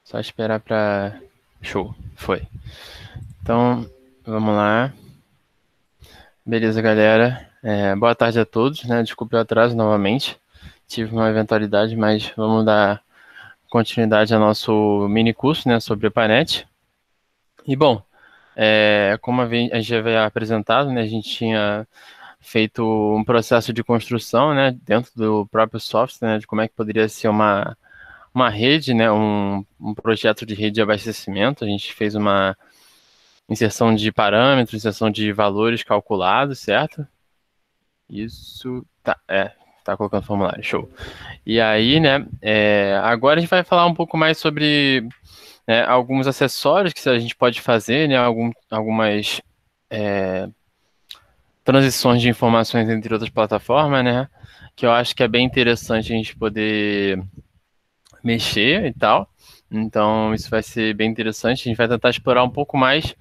Só esperar para... Show, foi. Então, vamos lá. Beleza, galera. Boa tarde a todos, né? Desculpe o atraso novamente. Tive uma eventualidade, mas vamos dar continuidade ao nosso mini curso, né, sobre Epanet. E, bom, como a gente já havia apresentado, né, a gente tinha feito um processo de construção, né, dentro do próprio software, né, de como é que poderia ser uma rede, né, um projeto de rede de abastecimento. A gente fez uma inserção de parâmetros, inserção de valores calculados, certo? Isso, tá colocando formulário, show. E aí, né, agora a gente vai falar um pouco mais sobre, né, alguns acessórios que a gente pode fazer, né, algumas é, transições de informações entre outras plataformas, né, que eu acho que é bem interessante a gente poder mexer e tal. Então, isso vai ser bem interessante. A gente vai tentar explorar um pouco mais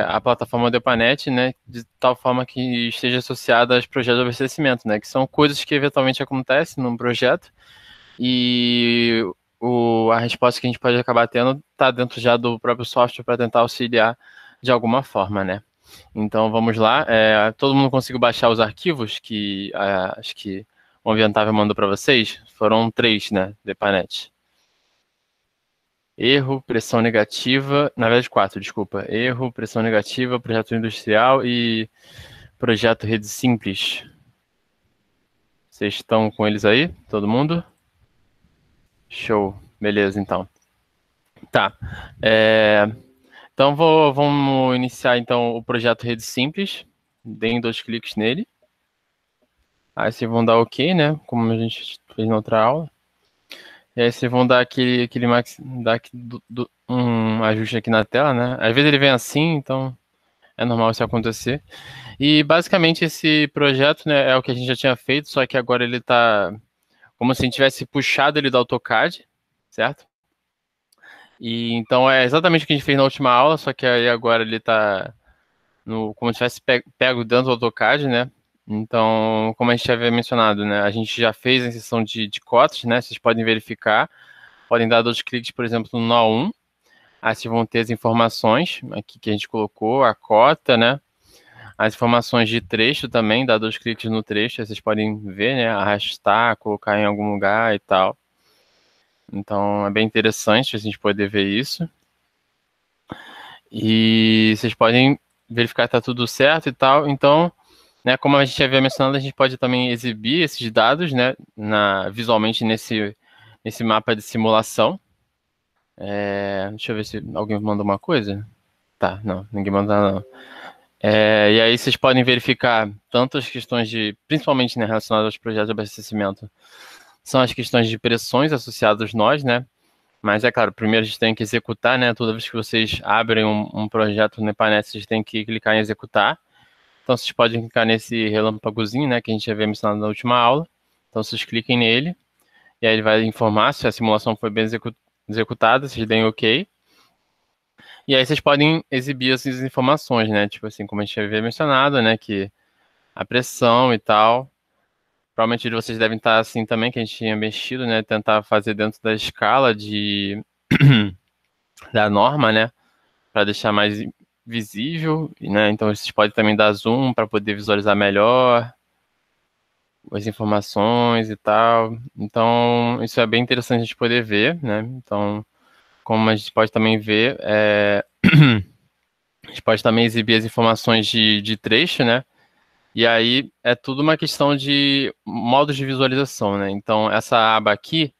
a plataforma do Epanet, né, de tal forma que esteja associada aos projetos de abastecimento, né, que são coisas que eventualmente acontecem num projeto e a resposta que a gente pode acabar tendo está dentro já do próprio software para tentar auxiliar de alguma forma, né. Então vamos lá. Todo mundo conseguiu baixar os arquivos que acho que o Ambientável mandou para vocês? Foram 3, né, do Epanet. Erro, pressão negativa, na verdade 4, desculpa. Erro, pressão negativa, projeto industrial e projeto rede simples. Vocês estão com eles aí? Todo mundo? Show. Beleza, então. Tá. Então vamos iniciar então o projeto rede simples. Deem 2 cliques nele. Aí vocês vão dar OK, né? Como a gente fez na outra aula. E aí vocês vão dar um ajuste aqui na tela, né? Às vezes ele vem assim, então é normal isso acontecer. E basicamente esse projeto, né, é o que a gente já tinha feito, só que agora ele está como se a gente tivesse puxado ele do AutoCAD, certo? E então é exatamente o que a gente fez na última aula, só que aí agora ele está como se tivesse pego dentro do AutoCAD, né? Então, como a gente já havia mencionado, né, a gente já fez a inserção de cotas, né? Vocês podem verificar, podem dar 2 cliques, por exemplo, no nó 1. Aí vocês vão ter as informações aqui que a gente colocou, a cota, né? As informações de trecho também, dá 2 cliques no trecho, vocês podem ver, né? Arrastar, colocar em algum lugar e tal. Então é bem interessante a gente poder ver isso. E vocês podem verificar que está tudo certo e tal. Então, né, como a gente havia mencionado, a gente pode também exibir esses dados, né, visualmente nesse mapa de simulação. Deixa eu ver se alguém mandou uma coisa. Tá, não, ninguém mandou nada não. E aí vocês podem verificar tanto as questões principalmente, né, relacionadas aos projetos de abastecimento, são as questões de pressões associadas aos nós, né? Mas é claro, primeiro a gente tem que executar, né? Toda vez que vocês abrem um projeto no Epanet, vocês têm que clicar em executar. Então vocês podem clicar nesse relâmpagozinho, né, que a gente havia mencionado na última aula. Então vocês cliquem nele, e aí ele vai informar se a simulação foi bem executada, vocês deem OK. E aí vocês podem exibir essas informações, né? Tipo assim, como a gente havia mencionado, né? Que a pressão e tal. Provavelmente vocês devem estar assim também, que a gente tinha mexido, né? Tentar fazer dentro da escala da norma, né? Para deixar mais visível, né? Então vocês podem também dar zoom para poder visualizar melhor as informações e tal. Então isso é bem interessante a gente poder ver, né? Então, como a gente pode também ver, a gente pode também exibir as informações de trecho, né? E aí é tudo uma questão de modos de visualização, né? Então, essa aba aqui,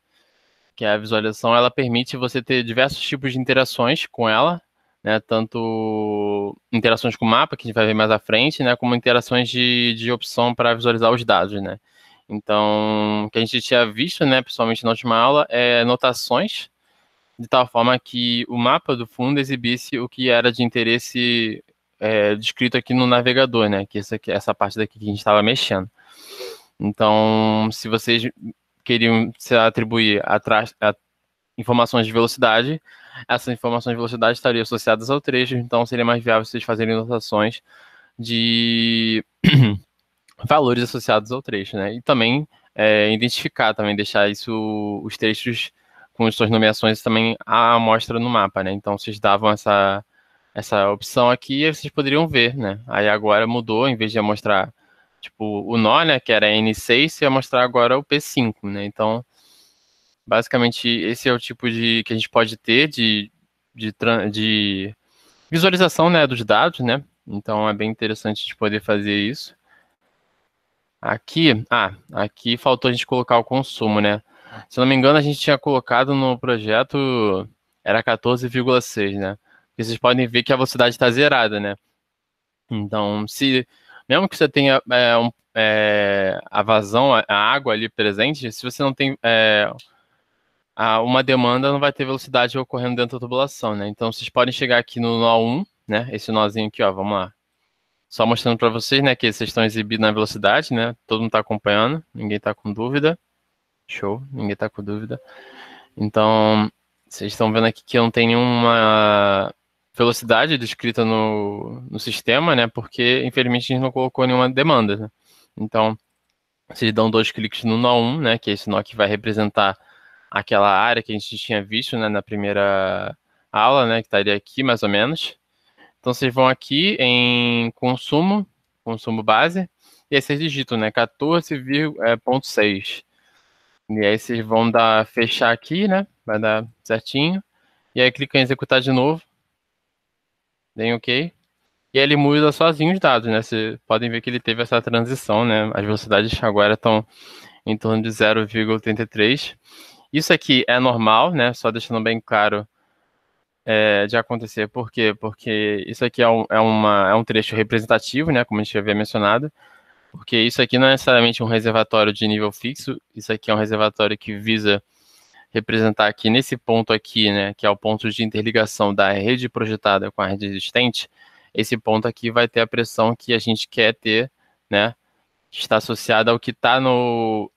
que é a visualização, ela permite você ter diversos tipos de interações com ela, né? Tanto interações com o mapa, que a gente vai ver mais à frente, né? Como interações de opção para visualizar os dados, né? Então, o que a gente tinha visto, né, principalmente na última aula, é notações, de tal forma que o mapa do fundo exibisse o que era de interesse descrito aqui no navegador, né? Que essa parte daqui que a gente estava mexendo. Então, se vocês queriam se atribuir informações de velocidade, essas informações de velocidade estariam associadas ao trecho, então seria mais viável vocês fazerem notações de valores associados ao trecho, né? E também identificar, também deixar os trechos com as suas nomeações também a amostra no mapa, né? Então vocês davam essa opção aqui e vocês poderiam ver, né? Aí agora mudou, em vez de mostrar tipo o nó, né, que era N6, você ia mostrar agora o P5, né? Então, basicamente esse é o tipo de que a gente pode ter de visualização, né, dos dados, né? Então é bem interessante de poder fazer isso. Aqui faltou a gente colocar o consumo, né? Se não me engano, a gente tinha colocado no projeto, era 14,6, né? Porque vocês podem ver que a velocidade está zerada, né? Então, mesmo que você tenha a vazão, a água ali presente, se você não tem uma demanda, não vai ter velocidade ocorrendo dentro da tubulação, né? Então, vocês podem chegar aqui no nó 1, né? Esse nozinho aqui, ó, vamos lá. Só mostrando para vocês, né, que vocês estão exibidos na velocidade, né? Todo mundo está acompanhando, ninguém está com dúvida. Show, ninguém está com dúvida. Então, vocês estão vendo aqui que não tem nenhuma velocidade descrita no sistema, né? Porque, infelizmente, a gente não colocou nenhuma demanda, né? Então, vocês dão 2 cliques no nó 1, né? Que é esse nó que vai representar aquela área que a gente tinha visto, né, na primeira aula, né? Que estaria aqui, mais ou menos. Então, vocês vão aqui em consumo base, e aí vocês digitam, né, 14,6. E aí vocês vão fechar aqui, né, vai dar certinho. E aí clica em executar de novo, bem ok. E aí ele muda sozinho os dados, né, vocês podem ver que ele teve essa transição, né, as velocidades agora estão em torno de 0,83. Isso aqui é normal, né, só deixando bem claro de acontecer. Por quê? Porque isso aqui é um trecho representativo, né, como a gente já havia mencionado, porque isso aqui não é necessariamente um reservatório de nível fixo, isso aqui é um reservatório que visa representar aqui nesse ponto aqui, né, que é o ponto de interligação da rede projetada com a rede existente. Esse ponto aqui vai ter a pressão que a gente quer ter, né, que está associada ao que está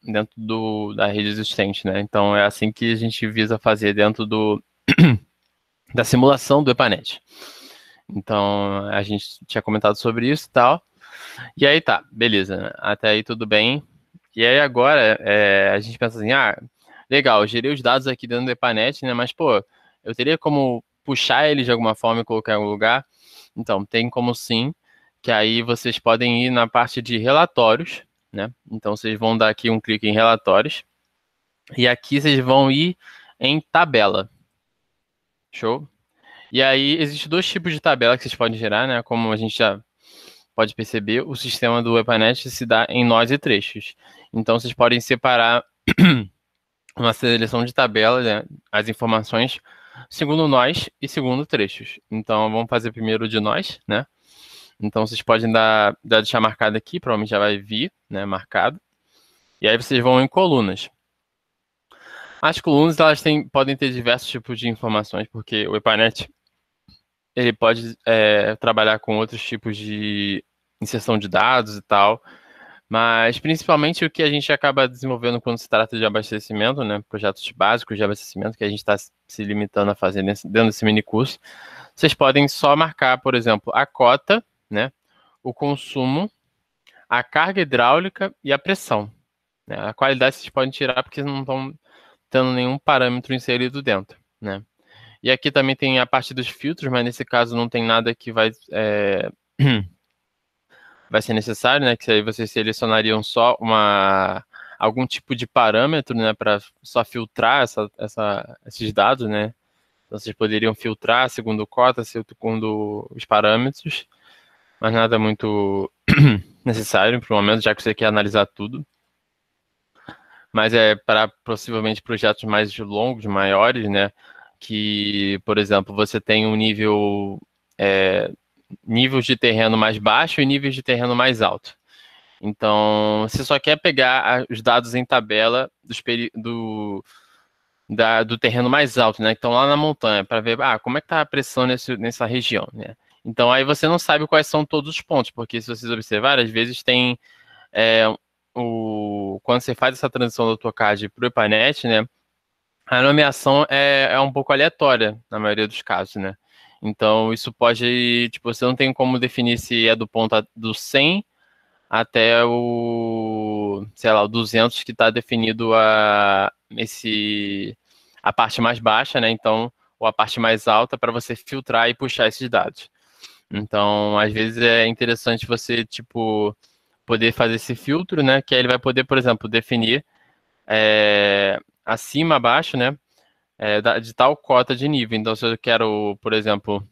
dentro da rede existente, né. Então é assim que a gente visa fazer dentro da simulação do EPANET. Então, a gente tinha comentado sobre isso e tal. E aí tá, beleza, né? Até aí tudo bem. E aí agora a gente pensa assim, legal, eu gerei os dados aqui dentro do EPANET, né? Mas, pô, eu teria como puxar eles de alguma forma e colocar em algum lugar? Então, tem como sim, que aí vocês podem ir na parte de relatórios, né? Então, vocês vão dar aqui um clique em relatórios. E aqui vocês vão ir em tabela. Show? E aí, existem 2 tipos de tabela que vocês podem gerar, né? Como a gente já pode perceber, o sistema do EPANET se dá em nós e trechos. Então, vocês podem separar uma seleção de tabela, né, as informações, segundo nós e segundo trechos. Então, vamos fazer primeiro de nós, né? Então, vocês podem deixar marcado aqui, provavelmente já vai vir, né, marcado. E aí, vocês vão em colunas. As colunas, elas podem ter diversos tipos de informações, porque o EPANET ele pode trabalhar com outros tipos de inserção de dados e tal, mas principalmente o que a gente acaba desenvolvendo quando se trata de abastecimento, né, projetos básicos de abastecimento que a gente está se limitando a fazer dentro desse mini curso, vocês podem só marcar, por exemplo, a cota, né, o consumo, a carga hidráulica e a pressão, né? A qualidade vocês podem tirar porque não estão tendo nenhum parâmetro inserido dentro, né? E aqui também tem a parte dos filtros, mas nesse caso não tem nada que vai ser necessário, né? Que aí vocês selecionariam só algum tipo de parâmetro, né? Para só filtrar esses dados, né? Então vocês poderiam filtrar segundo cota, segundo os parâmetros, mas nada muito necessário para o momento, já que você quer analisar tudo. Mas é para possivelmente projetos mais longos, maiores, né? Que, por exemplo, você tem um níveis de terreno mais baixo e níveis de terreno mais alto. Então, você só quer pegar os dados em tabela do terreno mais alto, né? Que estão lá na montanha, para ver como é que está a pressão nessa região, né? Então, aí você não sabe quais são todos os pontos, porque se vocês observarem, às vezes tem quando você faz essa transição do AutoCAD para o EPANET, né? A nomeação é um pouco aleatória, na maioria dos casos, né? Então, isso pode, tipo, você não tem como definir se é do ponto do 100 até sei lá, o 200 que está definido a parte mais baixa, né? Então, ou a parte mais alta para você filtrar e puxar esses dados. Então, às vezes é interessante você, tipo, poder fazer esse filtro, né? Que aí ele vai poder, por exemplo, definir acima, abaixo, né? De tal cota de nível. Então, se eu quero, por exemplo,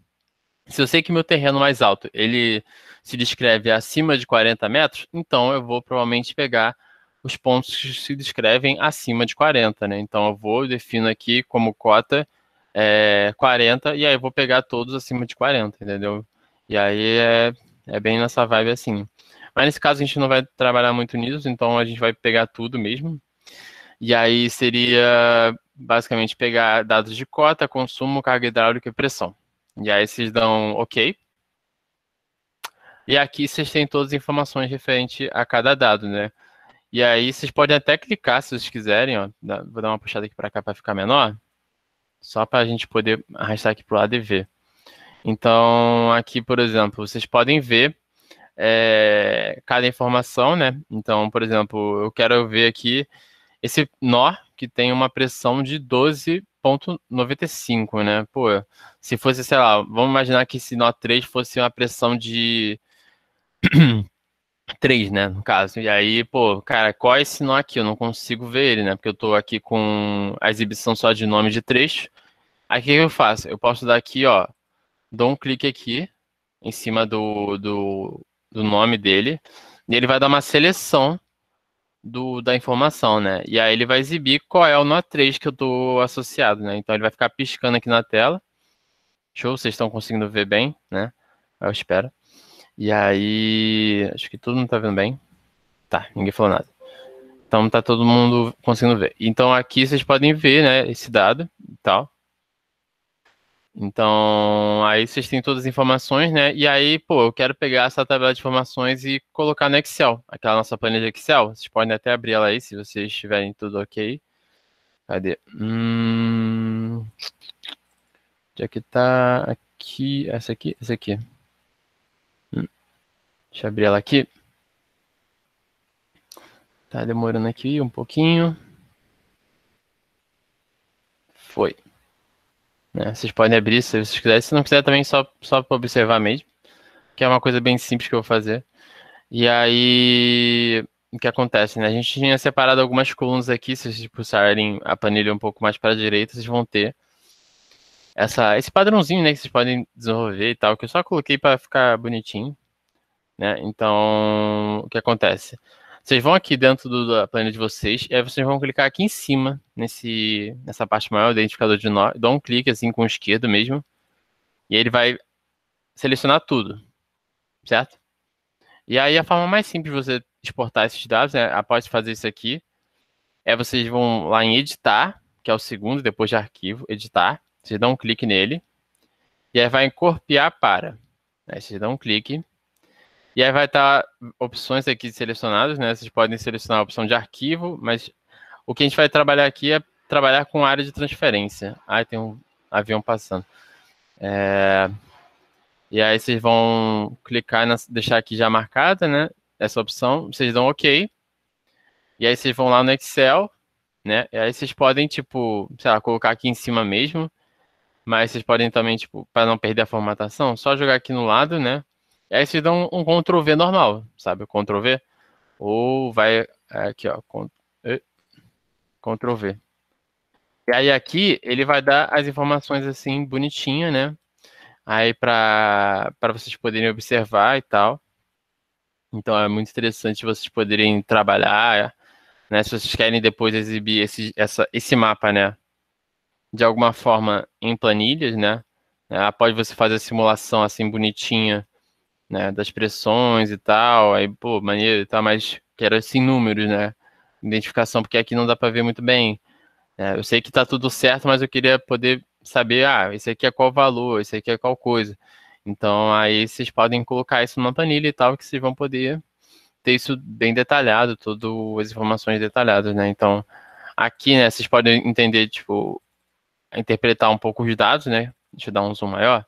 se eu sei que meu terreno mais alto, ele se descreve acima de 40 metros, então eu vou provavelmente pegar os pontos que se descrevem acima de 40, né? Então eu vou, defino aqui como cota 40, e aí eu vou pegar todos acima de 40, entendeu? E aí é bem nessa vibe assim. Mas nesse caso a gente não vai trabalhar muito nisso, então a gente vai pegar tudo mesmo. E aí seria basicamente pegar dados de cota, consumo, carga hidráulica e pressão. E aí vocês dão OK. E aqui vocês têm todas as informações referentes a cada dado, né? E aí vocês podem até clicar se vocês quiserem, ó. Vou dar uma puxada aqui para cá para ficar menor, só para a gente poder arrastar aqui para o lado e ver. Então, aqui, por exemplo, vocês podem ver cada informação, né? Então, por exemplo, eu quero ver aqui esse nó que tem uma pressão de 12,95, né? Pô, se fosse, sei lá, vamos imaginar que esse nó 3 fosse uma pressão de 3, né, no caso. E aí, pô, cara, qual é esse nó aqui? Eu não consigo ver ele, né? Porque eu tô aqui com a exibição só de nome de trecho. Aí o que eu faço? Eu posso dar aqui, ó, dou um clique aqui em cima do nome dele, e ele vai dar uma seleção da informação, né? E aí ele vai exibir qual é o nó 3 que eu tô associado, né? Então ele vai ficar piscando aqui na tela. Show, vocês estão conseguindo ver bem, né? Eu espero. E aí, acho que todo mundo tá vendo bem. Tá, ninguém falou nada. Então tá todo mundo conseguindo ver. Então aqui vocês podem ver, né, esse dado e tal. Então aí vocês têm todas as informações, né? E aí, pô, eu quero pegar essa tabela de informações e colocar no Excel, aquela nossa planilha Excel. Vocês podem até abrir ela aí, se vocês estiverem tudo ok. Cadê? Já que tá aqui, essa aqui. Deixa eu abrir ela aqui. Tá demorando aqui um pouquinho. Foi. Né? Vocês podem abrir se vocês quiserem. Se não quiser também, só para observar mesmo. Que é uma coisa bem simples que eu vou fazer. E aí, o que acontece, né? A gente tinha separado algumas colunas aqui. Se vocês puxarem a planilha um pouco mais para a direita, vocês vão ter esse padrãozinho, né? Que vocês podem desenvolver e tal. Que eu só coloquei para ficar bonitinho, né? Então, o que acontece? Vocês vão aqui dentro da planilha de vocês, e aí vocês vão clicar aqui em cima, nessa parte maior, do identificador de nó, dá um clique assim com o esquerdo mesmo, e ele vai selecionar tudo, certo? E aí a forma mais simples de você exportar esses dados, né, após fazer isso aqui, vocês vão lá em editar, que é o segundo, depois de arquivo, editar, vocês dão um clique nele, e aí vai em copiar para. Aí vocês dão um clique, e aí vai estar opções aqui selecionadas, né? Vocês podem selecionar a opção de arquivo, mas o que a gente vai trabalhar aqui é trabalhar com área de transferência. Ah, tem um avião passando. E aí vocês vão clicar, deixar aqui já marcada, né? Essa opção, vocês dão OK. E aí vocês vão lá no Excel, né? E aí vocês podem, tipo, sei lá, colocar aqui em cima mesmo. Mas vocês podem também, tipo, para não perder a formatação, só jogar aqui no lado, né? E aí vocês dão um Ctrl V normal, sabe? O Ctrl V. Ou vai aqui, ó, Ctrl V. E aí aqui ele vai dar as informações assim bonitinha, né? Aí para vocês poderem observar e tal. Então é muito interessante vocês poderem trabalhar, né? Se vocês querem depois exibir esse mapa, né? De alguma forma em planilhas, né? Após você fazer a simulação assim bonitinha, né? Das pressões e tal, aí pô, maneiro e tal, mas quero assim números, né? Identificação, porque aqui não dá para ver muito bem. Eu sei que está tudo certo, mas eu queria poder saber, esse aqui é qual valor, esse aqui é qual coisa. Então, aí vocês podem colocar isso numa planilha e tal, que vocês vão poder ter isso bem detalhado, todas as informações detalhadas, né? Então, aqui, né, vocês podem entender, tipo, interpretar um pouco os dados, né? Deixa eu dar um zoom maior.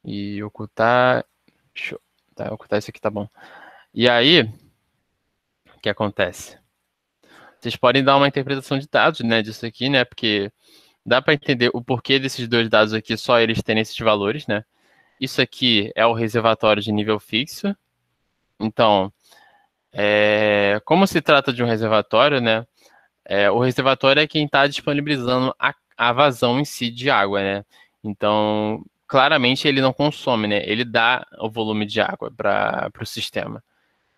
E ocultar... Show. Tá, ocultar isso aqui tá bom. E aí, o que acontece? vocês podem dar uma interpretação de dados, né, disso aqui, né, porque dá para entender o porquê desses dois dados aqui, só eles terem esses valores, né. Isso aqui é o reservatório de nível fixo. Então, como se trata de um reservatório, né, o reservatório é quem está disponibilizando a vazão em si de água, né. Então, claramente ele não consome, né, ele dá o volume de água para o sistema.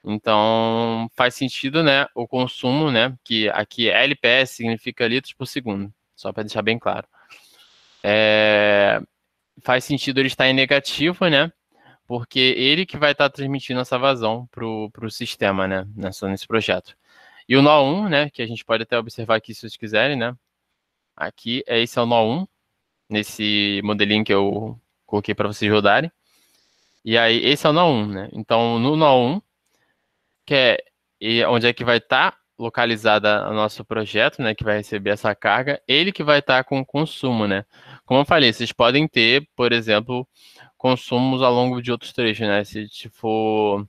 Então, faz sentido, né, o consumo, né, que aqui LPS significa litros por segundo, só para deixar bem claro. Faz sentido ele estar em negativo, né, porque ele que vai estar transmitindo essa vazão para o sistema, né, nesse projeto. E o nó 1, né, que a gente pode até observar aqui se vocês quiserem, né, aqui, esse é o nó 1, nesse modelinho que eu coloquei para vocês rodarem. E aí, esse é o nó 1, né, então no nó 1, que onde é que vai estar localizada o nosso projeto, né, que vai receber essa carga, ele que vai estar com o consumo, né. Como eu falei, vocês podem ter, por exemplo, consumos ao longo de outros trechos, né, se for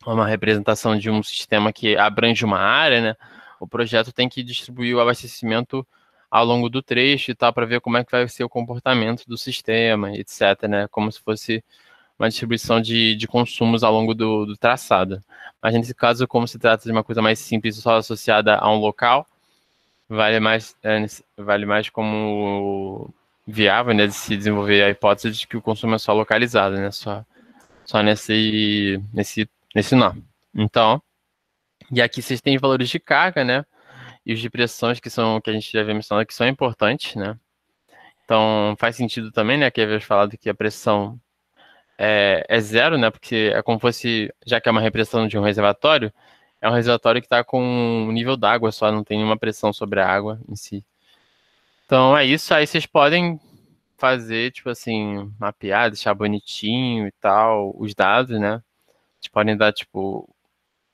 uma representação de um sistema que abrange uma área, né, o projeto tem que distribuir o abastecimento ao longo do trecho e tal, para ver como é que vai ser o comportamento do sistema, etc, né, como se fosse uma distribuição de consumos ao longo do traçado. Mas nesse caso, como se trata de uma coisa mais simples, só associada a um local, vale mais como viável, né, de se desenvolver a hipótese de que o consumo é só localizado, né, só nesse nó. Então, e aqui vocês têm os valores de carga, né, e os de pressões que a gente já havia mencionado, que são importantes, né. Então, faz sentido também, né, que eu havia falado que a pressão é zero, né? Porque é como fosse, já que é uma repressão de um reservatório, é um reservatório que está com um nível d'água só, não tem nenhuma pressão sobre a água em si. Então é isso, aí vocês podem fazer, tipo assim, mapear, deixar bonitinho e tal, os dados, né? Vocês podem dar, tipo,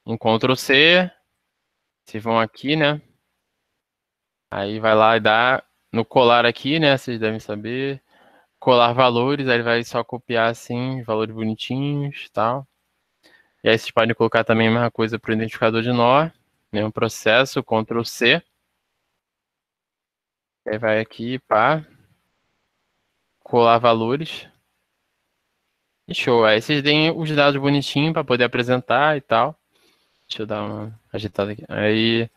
um Ctrl C, vocês vão aqui, né? Aí vai lá e dá no colar aqui, né? Vocês devem saber. Colar valores, aí ele vai só copiar assim, valores bonitinhos e tal. E aí vocês podem colocar também a mesma coisa para o identificador de nó, mesmo processo, Ctrl C. Aí vai aqui, pá, colar valores. E show. Aí vocês deem os dados bonitinhos para poder apresentar e tal. Deixa eu dar uma agitada aqui. Aí,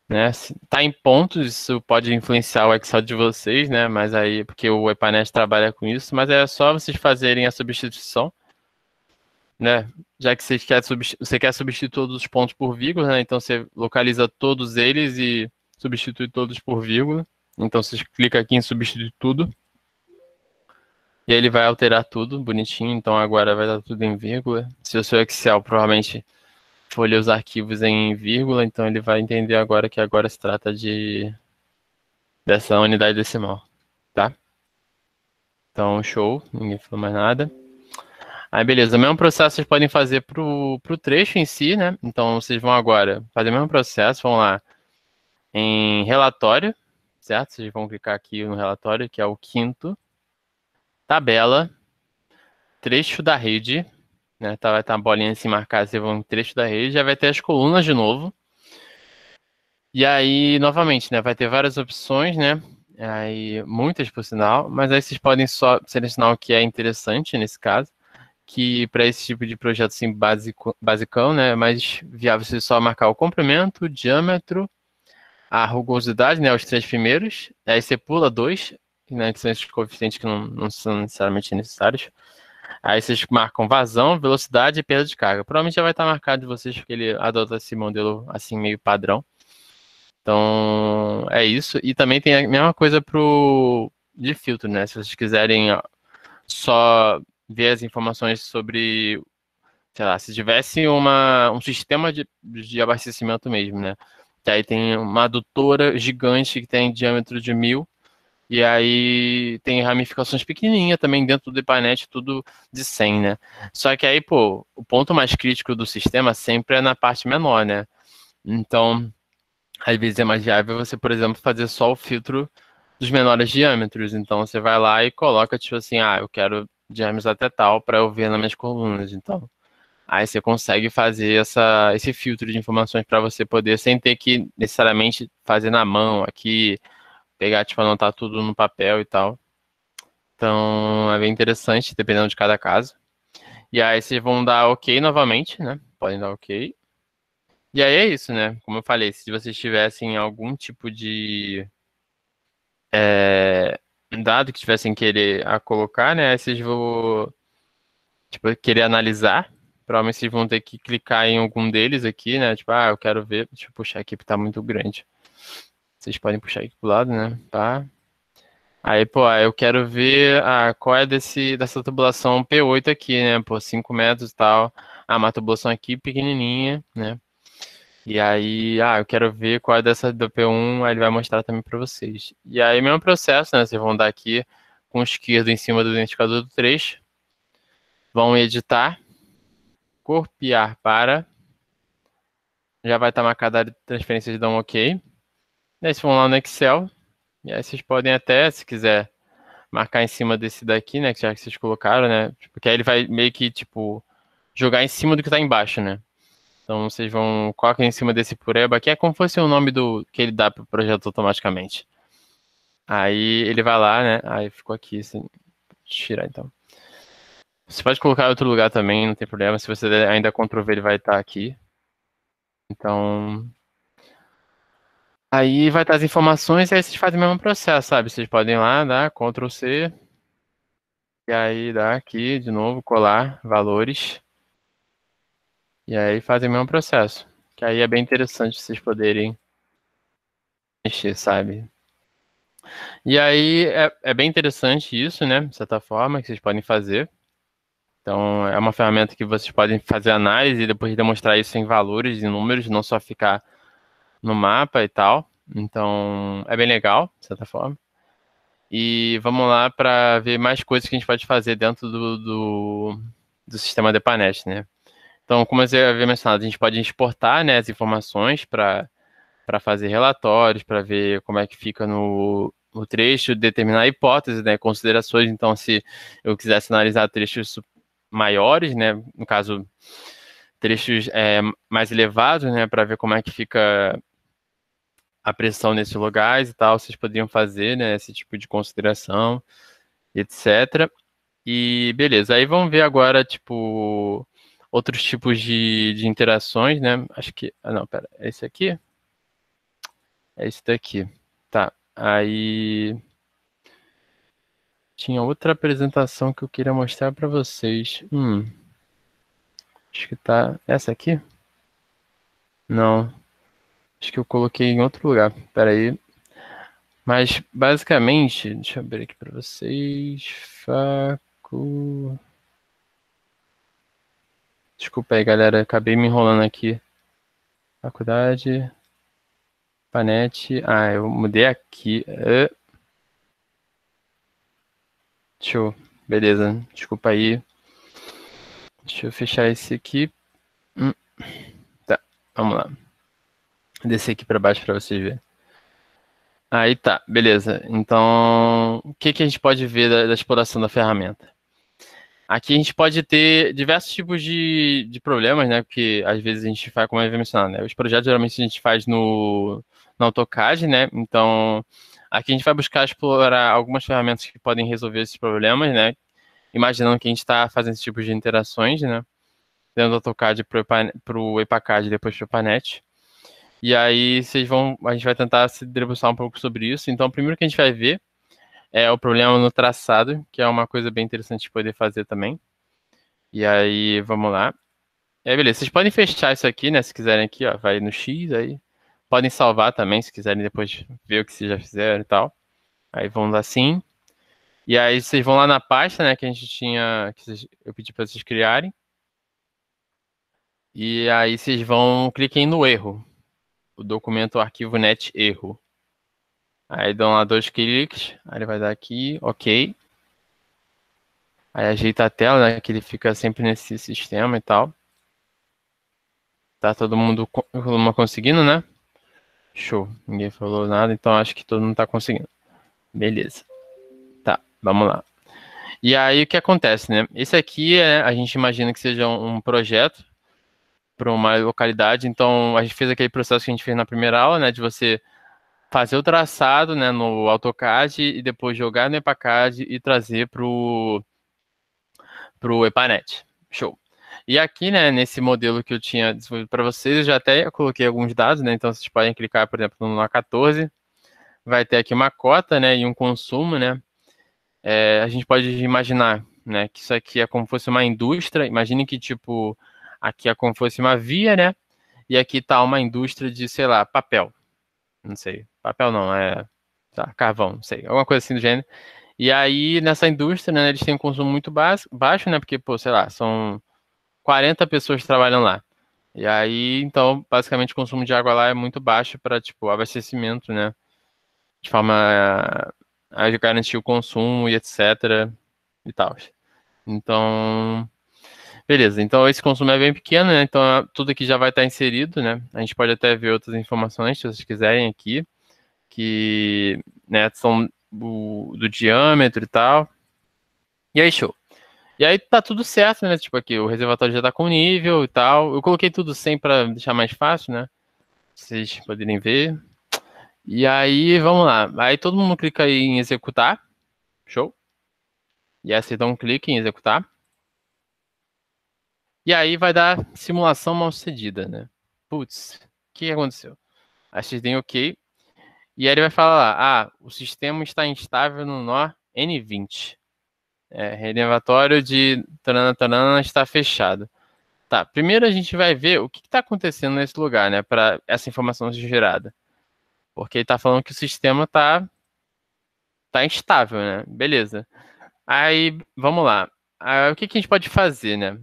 né, se tá em pontos, isso pode influenciar o Excel de vocês, né? Mas aí, porque o EPANET trabalha com isso, mas é só vocês fazerem a substituição, né? Já que você quer substituir todos os pontos por vírgula, né? Então você localiza todos eles e substitui todos por vírgula. Então você clica aqui em substituir tudo. E aí ele vai alterar tudo bonitinho. Então agora vai dar tudo em vírgula. Se o seu Excel provavelmente for ler os arquivos em vírgula, então ele vai entender agora que agora se trata dessa unidade decimal, tá? Então show, ninguém falou mais nada. Aí, beleza. O mesmo processo vocês podem fazer pro trecho em si, né? Então, vocês vão agora fazer o mesmo processo, vão lá em relatório, certo? Vocês vão clicar aqui no relatório, que é o quinto. Tabela, trecho da rede, né? Vai estar a bolinha assim marcada, vocês vão em trecho da rede, já vai ter as colunas de novo. E aí, novamente, né? Vai ter várias opções, né? Aí, muitas por sinal, mas aí vocês podem só selecionar o que é interessante nesse caso. Que para esse tipo de projeto assim, basicão, né, é mais viável você só marcar o comprimento, o diâmetro, a rugosidade, né, os três primeiros, aí você pula dois, né, que são esses coeficientes que não são necessariamente necessários. Aí vocês marcam vazão, velocidade e perda de carga. Provavelmente já vai estar marcado de vocês, porque ele adota esse modelo assim meio padrão. Então, é isso. E também tem a mesma coisa de filtro, né? Se vocês quiserem só ver as informações sobre, sei lá, se tivesse um sistema de abastecimento mesmo, né? Que aí tem uma adutora gigante que tem diâmetro de 1000, e aí tem ramificações pequenininhas também dentro do EPANET, tudo de 100, né? Só que aí, pô, o ponto mais crítico do sistema sempre é na parte menor, né? Então, às vezes é mais viável você, por exemplo, fazer só o filtro dos menores diâmetros. Então, você vai lá e coloca, tipo assim, eu quero diâmetros até tal para eu ver nas minhas colunas. Então, Aí você consegue fazer esse filtro de informações para você poder, sem ter que necessariamente fazer na mão aqui, pegar, tipo, anotar tudo no papel e tal. Então, é bem interessante, dependendo de cada caso. E aí vocês vão dar OK novamente, né? Podem dar OK. E aí é isso, né? Como eu falei, se vocês tivessem algum tipo de dado que tivessem querer a colocar, né? Aí vocês vão, tipo, querer analisar. Provavelmente vocês vão ter que clicar em algum deles aqui, né? Tipo, eu quero ver. Deixa eu puxar aqui porque tá muito grande. Vocês podem puxar aqui pro lado, né? Tá. Aí, pô, eu quero ver qual é dessa tubulação P8 aqui, né? Pô, 5 metros e tal. Uma tubulação aqui pequenininha, né? E aí, eu quero ver qual é dessa do P1, aí ele vai mostrar também para vocês. E aí, mesmo processo, né? Vocês vão dar aqui com o esquerdo em cima do identificador do trecho, vão editar, copiar para, já vai estar marcada a transferência de dar um OK. E aí, vocês vão lá no Excel, e aí vocês podem até, se quiser, marcar em cima desse daqui, né? Que já que vocês colocaram, né? Porque aí ele vai meio que, tipo, jogar em cima do que está embaixo, né? Então vocês vão colocar em cima desse pureba, que é como se fosse o nome do que ele dá para o projeto automaticamente. Aí ele vai lá, né? Aí ficou aqui, assim, tirar então. Você pode colocar em outro lugar também, não tem problema. Se você der ainda Ctrl V, ele vai estar aqui. Então, aí vai estar as informações e aí vocês fazem o mesmo processo, sabe? Vocês podem ir lá, dar Ctrl C, e aí dar aqui de novo, colar valores, e aí fazem o mesmo processo. Que aí é bem interessante vocês poderem mexer, sabe? E aí é bem interessante isso, né? De certa forma, que vocês podem fazer. Então, é uma ferramenta que vocês podem fazer análise e depois demonstrar isso em valores e números, não só ficar no mapa e tal. Então, é bem legal, de certa forma. E vamos lá para ver mais coisas que a gente pode fazer dentro do sistema DEPANET, né? Então, como eu havia mencionado, a gente pode exportar, né, as informações para fazer relatórios, para ver como é que fica no trecho, determinar hipóteses, né, considerações. Então, se eu quisesse analisar trechos maiores, né, no caso, trechos mais elevados, né, para ver como é que fica a pressão nesses lugares e tal, vocês poderiam fazer, né, esse tipo de consideração, etc. E beleza, aí vamos ver agora, tipo, outros tipos de interações, né, acho que, não, pera, é esse aqui? É esse daqui. Tá. Aí tinha outra apresentação que eu queria mostrar para vocês. Acho que tá essa aqui? Não. Acho que eu coloquei em outro lugar. Espera aí. Mas basicamente, deixa eu abrir aqui para vocês. Desculpa aí, galera. Acabei me enrolando aqui. Faculdade. Panete. Eu mudei aqui. Show. Beleza. Desculpa aí. Deixa eu fechar esse aqui. Tá. Vamos lá. Descer aqui para baixo para vocês verem. Aí tá, beleza. Então, o que a gente pode ver da exploração da ferramenta? Aqui a gente pode ter diversos tipos de problemas, né? Porque às vezes a gente faz, como eu havia mencionado, né? Os projetos geralmente a gente faz no AutoCAD, né? Então, aqui a gente vai buscar explorar algumas ferramentas que podem resolver esses problemas, né? Imaginando que a gente está fazendo esse tipo de interações, né? Dentro do AutoCAD para o EPACAD e depois para o PANET. E aí a gente vai tentar se debruçar um pouco sobre isso. Então, o primeiro que a gente vai ver é o problema no traçado, que é uma coisa bem interessante de poder fazer também. E aí, vamos lá. E aí, beleza. Vocês podem fechar isso aqui, né? Se quiserem aqui, ó, vai no X aí. Podem salvar também, se quiserem depois ver o que vocês já fizeram e tal. Aí vamos assim. E aí vocês vão lá na pasta, né, que a gente tinha, eu pedi para vocês criarem. E aí vocês cliquem no erro. O documento arquivo net erro. Aí dão lá 2 cliques, aí ele vai dar aqui, ok. Aí ajeita a tela, né, que ele fica sempre nesse sistema e tal. Tá todo mundo conseguindo, né? Show, ninguém falou nada, então acho que todo mundo tá conseguindo. Beleza. Tá, vamos lá. E aí o que acontece, né? Esse aqui a gente imagina que seja um projeto para uma localidade. Então a gente fez aquele processo que a gente fez na primeira aula, né? De você fazer o traçado, né, no AutoCAD e depois jogar no EpaCAD e trazer pro EpaNet. Show. E aqui, né, nesse modelo que eu tinha desenvolvido para vocês, eu já até coloquei alguns dados, né? Então vocês podem clicar, por exemplo, no A14, vai ter aqui uma cota, né, e um consumo, né? A gente pode imaginar, né, que isso aqui é como se fosse uma indústria. Imagine que, tipo, aqui é como se fosse uma via, né? E aqui tá uma indústria de, sei lá, papel. Não sei. Papel não, tá, carvão, não sei. Alguma coisa assim do gênero. E aí, nessa indústria, né, eles têm um consumo muito baixo, né? Porque, pô, sei lá, são 40 pessoas que trabalham lá. E aí, então, basicamente, o consumo de água lá é muito baixo para, tipo, abastecimento, né? De forma a garantir o consumo e etc. e tal. Então, beleza. Então, esse consumo é bem pequeno, né? Então, tudo aqui já vai estar inserido, né? A gente pode até ver outras informações, se vocês quiserem aqui, que, né, são do diâmetro e tal. E aí, show. E aí tá tudo certo, né? Tipo aqui, o reservatório já tá com nível e tal. Eu coloquei tudo 100 para deixar mais fácil, né? Vocês poderem ver. E aí, vamos lá. Aí todo mundo clica aí em executar. Show. E aí você dá um clique em executar. E aí vai dar simulação mal sucedida, né? Putz, o que aconteceu? Aí vocês deem OK. E aí ele vai falar lá, o sistema está instável no nó N20. Reservatório de tarana, tarana está fechado. Tá, primeiro a gente vai ver o que está acontecendo nesse lugar, né? Para essa informação ser gerada. Porque ele está falando que o sistema tá instável, né? Beleza. Aí, vamos lá. O que a gente pode fazer, né?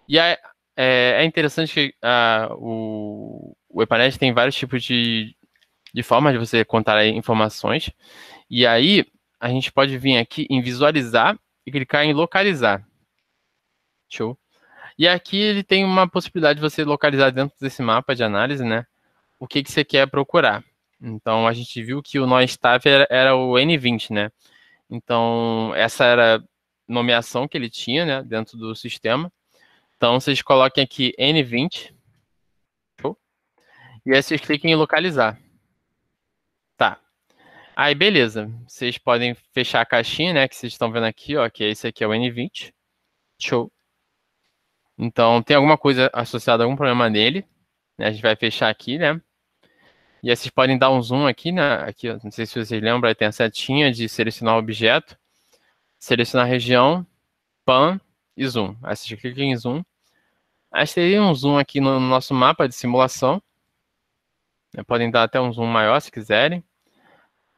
E aí, é interessante que o EpaNet tem vários tipos de formas de você contar informações. E aí, a gente pode vir aqui em visualizar e clicar em localizar. Show. E aqui ele tem uma possibilidade de você localizar dentro desse mapa de análise, né? O que você quer procurar. Então, a gente viu que o nó estável era o N20, né? Então, essa era a nomeação que ele tinha, né, dentro do sistema. Então, vocês coloquem aqui N20. Show. E aí vocês cliquem em localizar. Tá. Aí, beleza. Vocês podem fechar a caixinha, né, que vocês estão vendo aqui, ó, que esse aqui é o N20. Show. Então, tem alguma coisa associada a algum problema nele, né? A gente vai fechar aqui, né? E aí vocês podem dar um zoom aqui, né? Aqui, ó, não sei se vocês lembram, aí tem a setinha de selecionar o objeto, selecionar a região, pan e zoom. Aí vocês clicam em zoom. Aí teria um zoom aqui no nosso mapa de simulação. Podem dar até um zoom maior se quiserem.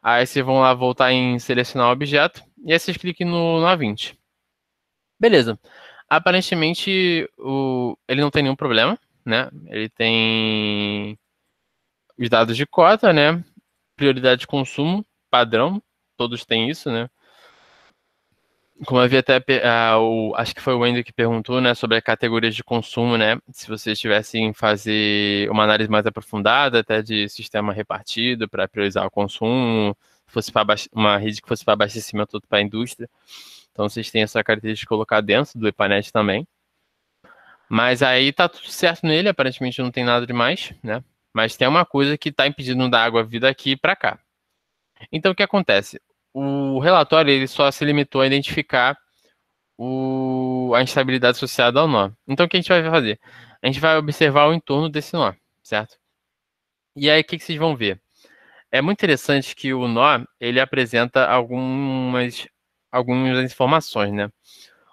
Aí vocês vão lá voltar em selecionar o objeto. E aí vocês cliquem no A20. Beleza. Aparentemente ele não tem nenhum problema, né? Ele tem os dados de cota, né? Prioridade de consumo, padrão. Todos têm isso, né? Como eu vi até, acho que foi o Wendel que perguntou, né, sobre as categorias de consumo, né, se vocês tivessem fazer uma análise mais aprofundada, até de sistema repartido para priorizar o consumo, fosse para uma rede que fosse para abastecimento para a indústria. Então vocês têm essa característica de colocar dentro do EpaNet também. Mas aí tá tudo certo nele, aparentemente não tem nada demais, né? Mas tem uma coisa que está impedindo da água vir daqui para cá. Então o que acontece? O relatório ele só se limitou a identificar a instabilidade associada ao nó. Então, o que a gente vai fazer? A gente vai observar o entorno desse nó, certo? E aí, o que vocês vão ver? É muito interessante que o nó, ele apresenta algumas informações, né?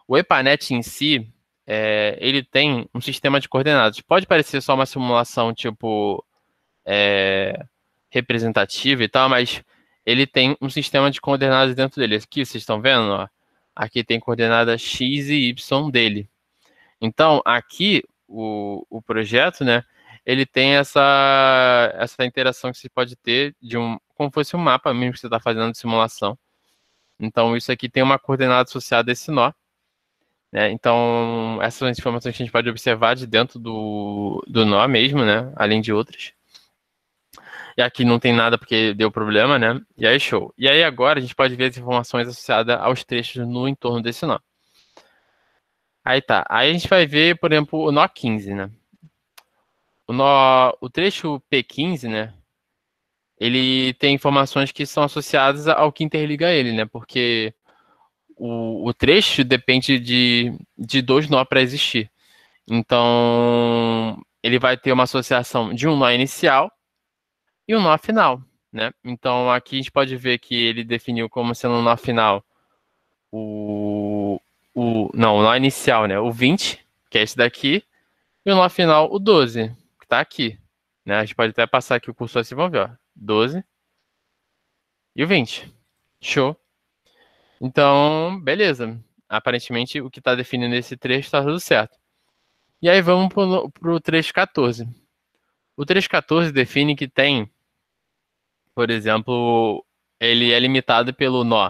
O EpaNet em si, ele tem um sistema de coordenadas. Pode parecer só uma simulação, tipo, representativa e tal, mas ele tem um sistema de coordenadas dentro dele. Aqui, vocês estão vendo, ó? Aqui tem coordenada x e y dele. Então, aqui, o projeto, né, ele tem essa interação que você pode ter como fosse um mapa mesmo que você está fazendo de simulação. Então, isso aqui tem uma coordenada associada a esse nó. Né? Então, essas são as informações que a gente pode observar de dentro do nó mesmo, né, além de outras. E aqui não tem nada porque deu problema, né? E aí, show. E aí agora a gente pode ver as informações associadas aos trechos no entorno desse nó. Aí tá. Aí a gente vai ver, por exemplo, o nó 15, né? O trecho P15, né? Ele tem informações que são associadas ao que interliga ele, né? Porque o trecho depende de dois nó para existir. Então, ele vai ter uma associação de um nó inicial e um nó final, né? Então, aqui a gente pode ver que ele definiu como sendo um nó final não, o nó inicial, né? O 20, que é esse daqui, e o nó final, o 12, que está aqui, né? A gente pode até passar aqui o cursor assim, vamos ver, ó. 12 e o 20. Show. Então, beleza. Aparentemente, o que está definindo esse trecho está tudo certo. E aí vamos para o trecho 14. O trecho 14 define que tem, por exemplo, ele é limitado pelo nó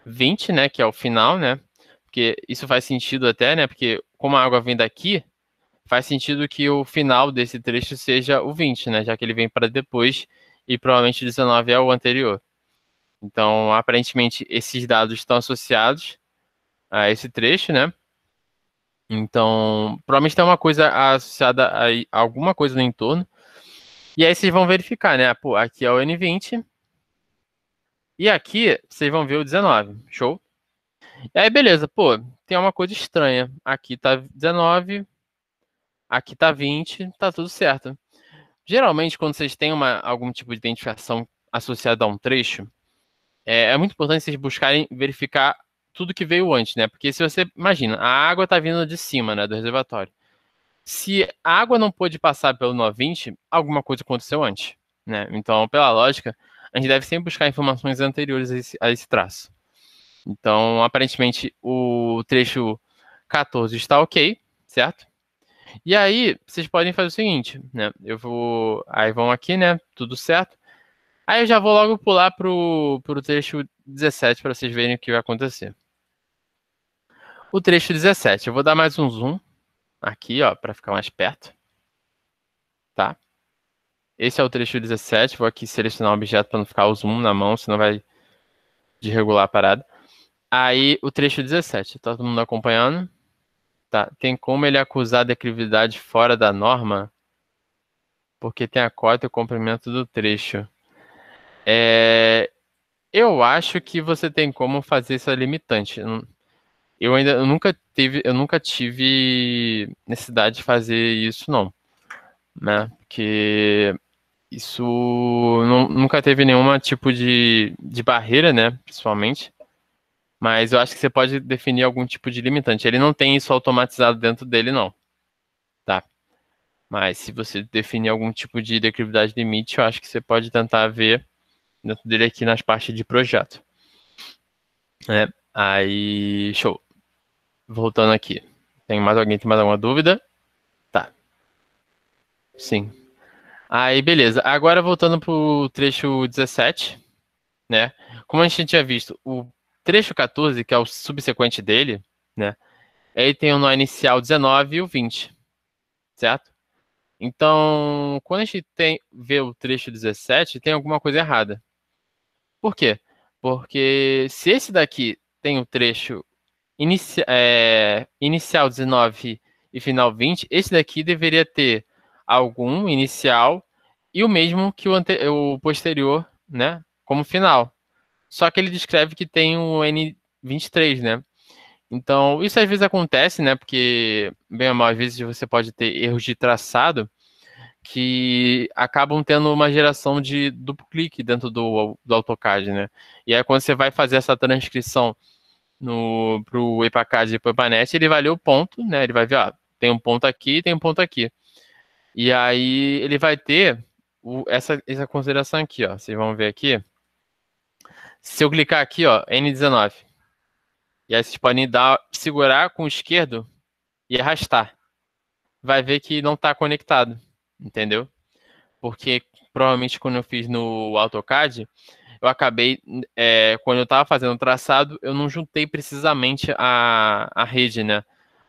20, né, que é o final, né? Porque isso faz sentido até, né? Porque como a água vem daqui, faz sentido que o final desse trecho seja o 20, né? Já que ele vem para depois e provavelmente o 19 é o anterior. Então, aparentemente, esses dados estão associados a esse trecho, né? Então, provavelmente tem uma coisa associada a alguma coisa no entorno. E aí vocês vão verificar, né? Pô, aqui é o N20. E aqui vocês vão ver o 19. Show? E aí, beleza. Pô, tem uma coisa estranha. Aqui tá 19. Aqui tá 20. Tá tudo certo. Geralmente, quando vocês têm algum tipo de identificação associada a um trecho, é muito importante vocês buscarem verificar tudo que veio antes, né? Porque se você imagina, a água tá vindo de cima, né, do reservatório. Se a água não pôde passar pelo nó 20, alguma coisa aconteceu antes, né? Então, pela lógica, a gente deve sempre buscar informações anteriores a esse traço. Então, aparentemente, o trecho 14 está ok, certo? E aí, vocês podem fazer o seguinte, né? Aí vão aqui, né? Tudo certo. Aí eu já vou logo pular pro trecho 17 para vocês verem o que vai acontecer. O trecho 17, eu vou dar mais um zoom aqui, ó, para ficar mais perto, tá? Esse é o trecho 17, vou aqui selecionar o objeto para não ficar o zoom na mão, senão vai desregular a parada. Aí o trecho 17, tá todo mundo acompanhando? Tá. Tem como ele acusar declividade fora da norma? Porque tem a cota e o comprimento do trecho. Eu acho que você tem como fazer essa limitante. Eu nunca tive necessidade de fazer isso, não, né? Porque isso nunca teve nenhum tipo de barreira, né? Principalmente. Mas eu acho que você pode definir algum tipo de limitante. Ele não tem isso automatizado dentro dele, não. Tá? Mas se você definir algum tipo de declividade limite, eu acho que você pode tentar ver dentro dele aqui nas partes de projeto. Né? Aí, show. Voltando aqui. Tem mais alguém? Tem mais alguma dúvida? Tá. Sim. Aí, beleza. Agora voltando pro trecho 17, né? Como a gente tinha visto, o trecho 14, que é o subsequente dele, né? Ele tem o nó inicial 19 e o 20, certo? Então, quando a gente vê o trecho 17, tem alguma coisa errada. Por quê? Porque se esse daqui tem o trecho inicial 19 e final 20, esse daqui deveria ter algum inicial e o mesmo que o posterior, né, como final. Só que ele descreve que tem o N23, né? Então, isso às vezes acontece, né? Porque, bem ou mal, às vezes você pode ter erros de traçado que acabam tendo uma geração de duplo clique dentro do AutoCAD, né? E aí, quando você vai fazer essa transcrição pro EPACAD e pro EPANET, ele vai ler o ponto, né? Ele vai ver, ó, tem um ponto aqui, tem um ponto aqui. E aí, ele vai ter essa consideração aqui, ó. Vocês vão ver aqui. Se eu clicar aqui, ó, N19. E aí, vocês podem segurar com o esquerdo e arrastar. Vai ver que não está conectado, entendeu? Porque provavelmente quando eu fiz no AutoCAD, eu acabei, quando eu estava fazendo o traçado, eu não juntei precisamente a rede, né?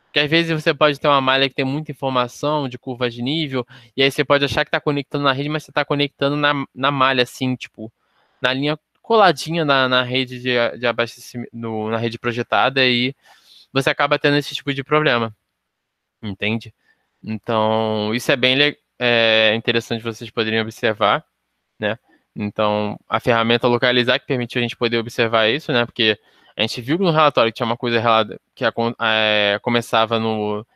Porque Porque às vezes você pode ter uma malha que tem muita informação de curvas de nível, e aí você pode achar que está conectando na rede, mas você está conectando na malha, assim, tipo, na linha coladinha na rede de abastecimento, na rede projetada, e você acaba tendo esse tipo de problema, entende? Então, isso é bem interessante, vocês poderiam observar, né? Então, a ferramenta localizar que permitiu a gente poder observar isso, né? Porque a gente viu no relatório que tinha uma coisa errada que começava no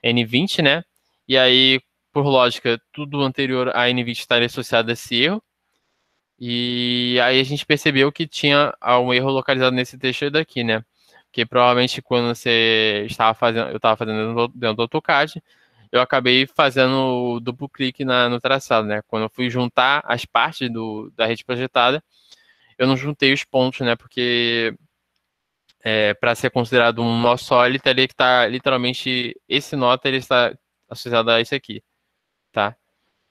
N20, né? E aí, por lógica, tudo anterior a N20 estaria associado a esse erro. E aí a gente percebeu que tinha um erro localizado nesse trecho daqui, né? Que provavelmente quando você estava fazendo, eu estava fazendo dentro do AutoCAD, eu acabei fazendo duplo clique no traçado, né? Quando eu fui juntar as partes da rede projetada, eu não juntei os pontos, né? Porque para ser considerado um nó só, ele teria que estar literalmente, esse nó teria que estar associado a esse aqui, tá?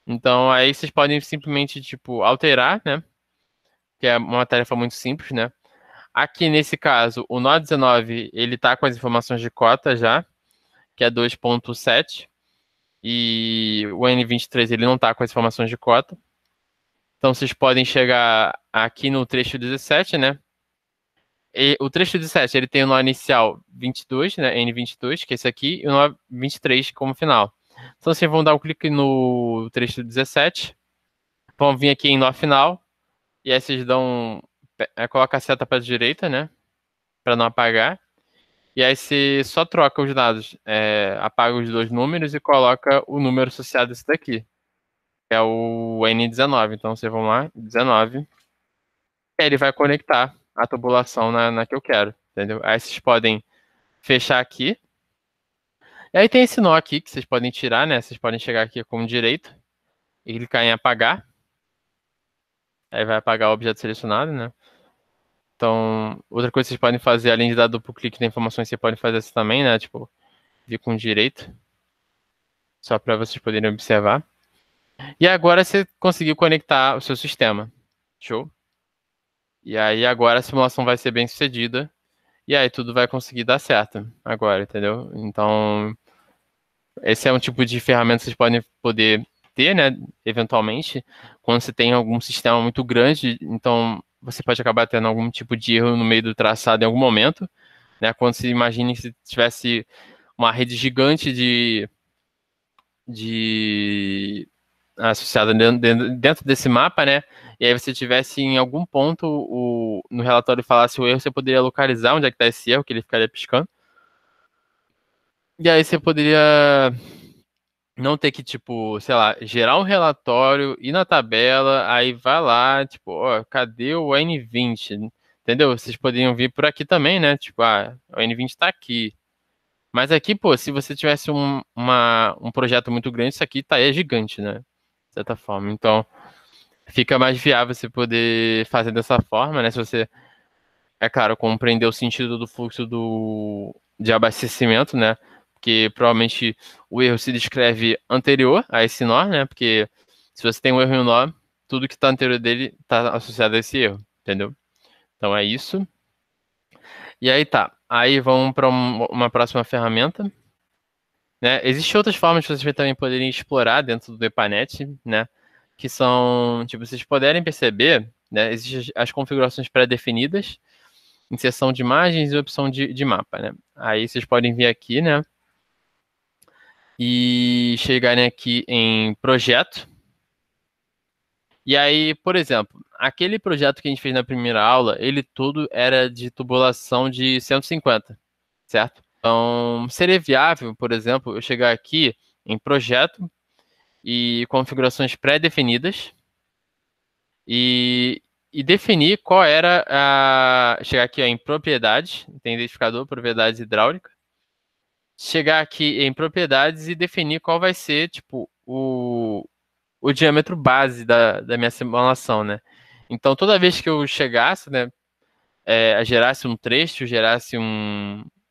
Então aí vocês podem simplesmente, tipo, alterar, né? Que é uma tarefa muito simples, né? Aqui nesse caso, o nó 19, ele tá com as informações de cota já, que é 2.7, e o N23 ele não tá com as informações de cota. Então vocês podem chegar aqui no trecho 17, né? E o trecho 17, ele tem o nó inicial 22, né? N22, que é esse aqui, e o nó 23 como final. Então vocês vão dar um clique no trecho 17, vão vir aqui em nó final, e aí vocês coloca a seta para a direita, né? Para não apagar. E aí você só troca os dados, apaga os dois números e coloca o número associado a esse daqui, que é o N19. Então vocês vão lá, 19, e aí ele vai conectar a tubulação na que eu quero, entendeu? Aí vocês podem fechar aqui. E aí tem esse nó aqui que vocês podem tirar, né? Vocês podem chegar aqui com direito e clicar em apagar. Aí vai apagar o objeto selecionado, né? Então, outra coisa que vocês podem fazer, além de dar duplo clique nas informações, vocês podem fazer isso também, né? Tipo, vir com direito, só para vocês poderem observar. E agora você conseguiu conectar o seu sistema. Show? E aí agora a simulação vai ser bem sucedida. E aí tudo vai conseguir dar certo agora, entendeu? Então, esse é um tipo de ferramenta que vocês podem poder ter, né? Eventualmente, quando você tem algum sistema muito grande, então você pode acabar tendo algum tipo de erro no meio do traçado em algum momento, né? Quando você imagine se tivesse uma rede gigante de associada dentro desse mapa, né? E aí você tivesse em algum ponto no relatório falasse o erro, você poderia localizar onde é que está esse erro, que ele ficaria piscando. E aí você poderia não ter que, tipo, sei lá, gerar um relatório, ir na tabela, aí vai lá, tipo, ó, cadê o N20? Entendeu? Vocês poderiam vir por aqui também, né? Tipo, o N20 tá aqui. Mas aqui, pô, se você tivesse um projeto muito grande, isso aqui é gigante, né? De certa forma. Então, fica mais viável você poder fazer dessa forma, né? Se você, é claro, compreender o sentido do fluxo de abastecimento, né? Porque provavelmente o erro se descreve anterior a esse nó, né? Porque se você tem um erro em um nó, tudo que está anterior dele está associado a esse erro, entendeu? Então é isso. E aí tá. Aí vamos para uma próxima ferramenta, né? Existem outras formas que vocês também poderem explorar dentro do EPANET, né? Que são, tipo, vocês puderem perceber, né? Existem as configurações pré-definidas, inserção de imagens e opção de mapa, né? Aí vocês podem vir aqui, né? E chegarem aqui em projeto. E aí, por exemplo, aquele projeto que a gente fez na primeira aula, ele todo era de tubulação de 150, certo? Então, seria viável, por exemplo, eu chegar aqui em projeto e configurações pré-definidas e definir qual era chegar aqui ó, em propriedades, tem identificador, propriedades hidráulica, chegar aqui em propriedades e definir qual vai ser, tipo, o diâmetro base da minha simulação, né? Então, toda vez que eu chegasse, né, gerasse um trecho,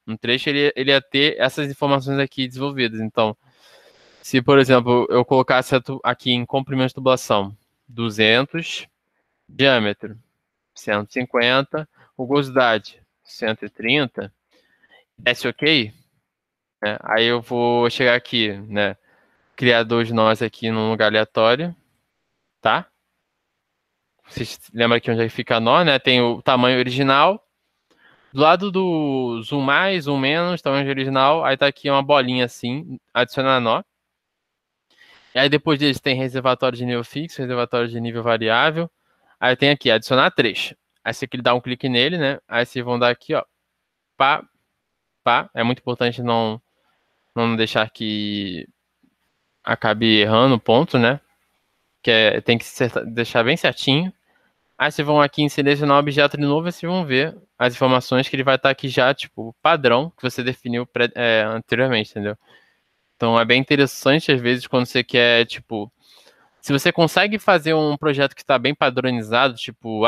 um trecho, ele ia ter essas informações aqui desenvolvidas. Então, se, por exemplo, eu colocasse aqui em comprimento de tubulação 200, diâmetro 150, rugosidade 130, desce OK, né? Aí eu vou chegar aqui, né? Criar dois nós aqui num lugar aleatório, tá? Vocês lembram aqui onde é que fica nó, né? Tem o tamanho original. Do lado do zoom mais, zoom menos, tamanho original, aí tá aqui uma bolinha assim, adicionar nó. E aí depois deles tem reservatório de nível fixo, reservatório de nível variável. Aí tem aqui, adicionar três. Aí você dá um clique nele, né? Aí vocês vão dar aqui, ó, pá, pá. É muito importante não deixar que acabe errando o ponto, né? Tem que deixar bem certinho. Aí vocês vão aqui em selecionar um objeto de novo e vocês vão ver as informações que ele vai estar aqui já, tipo, padrão que você definiu anteriormente, entendeu? Então é bem interessante, às vezes, quando você quer, tipo, se você consegue fazer um projeto que está bem padronizado, tipo,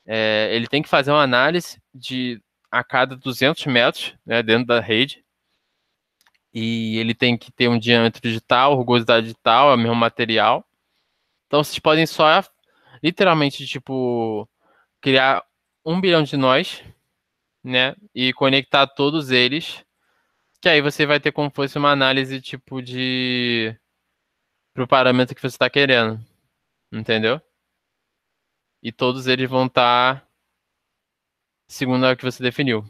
ele tem que fazer uma análise de a cada 200 metros, né, dentro da rede, e ele tem que ter um diâmetro de tal, rugosidade de tal, é o mesmo material. Então vocês podem só, literalmente, tipo, criar 1 bilhão de nós, né, e conectar todos eles, que aí você vai ter como se fosse uma análise, tipo, pro parâmetro que você está querendo, entendeu? E todos eles vão estar segundo a que você definiu,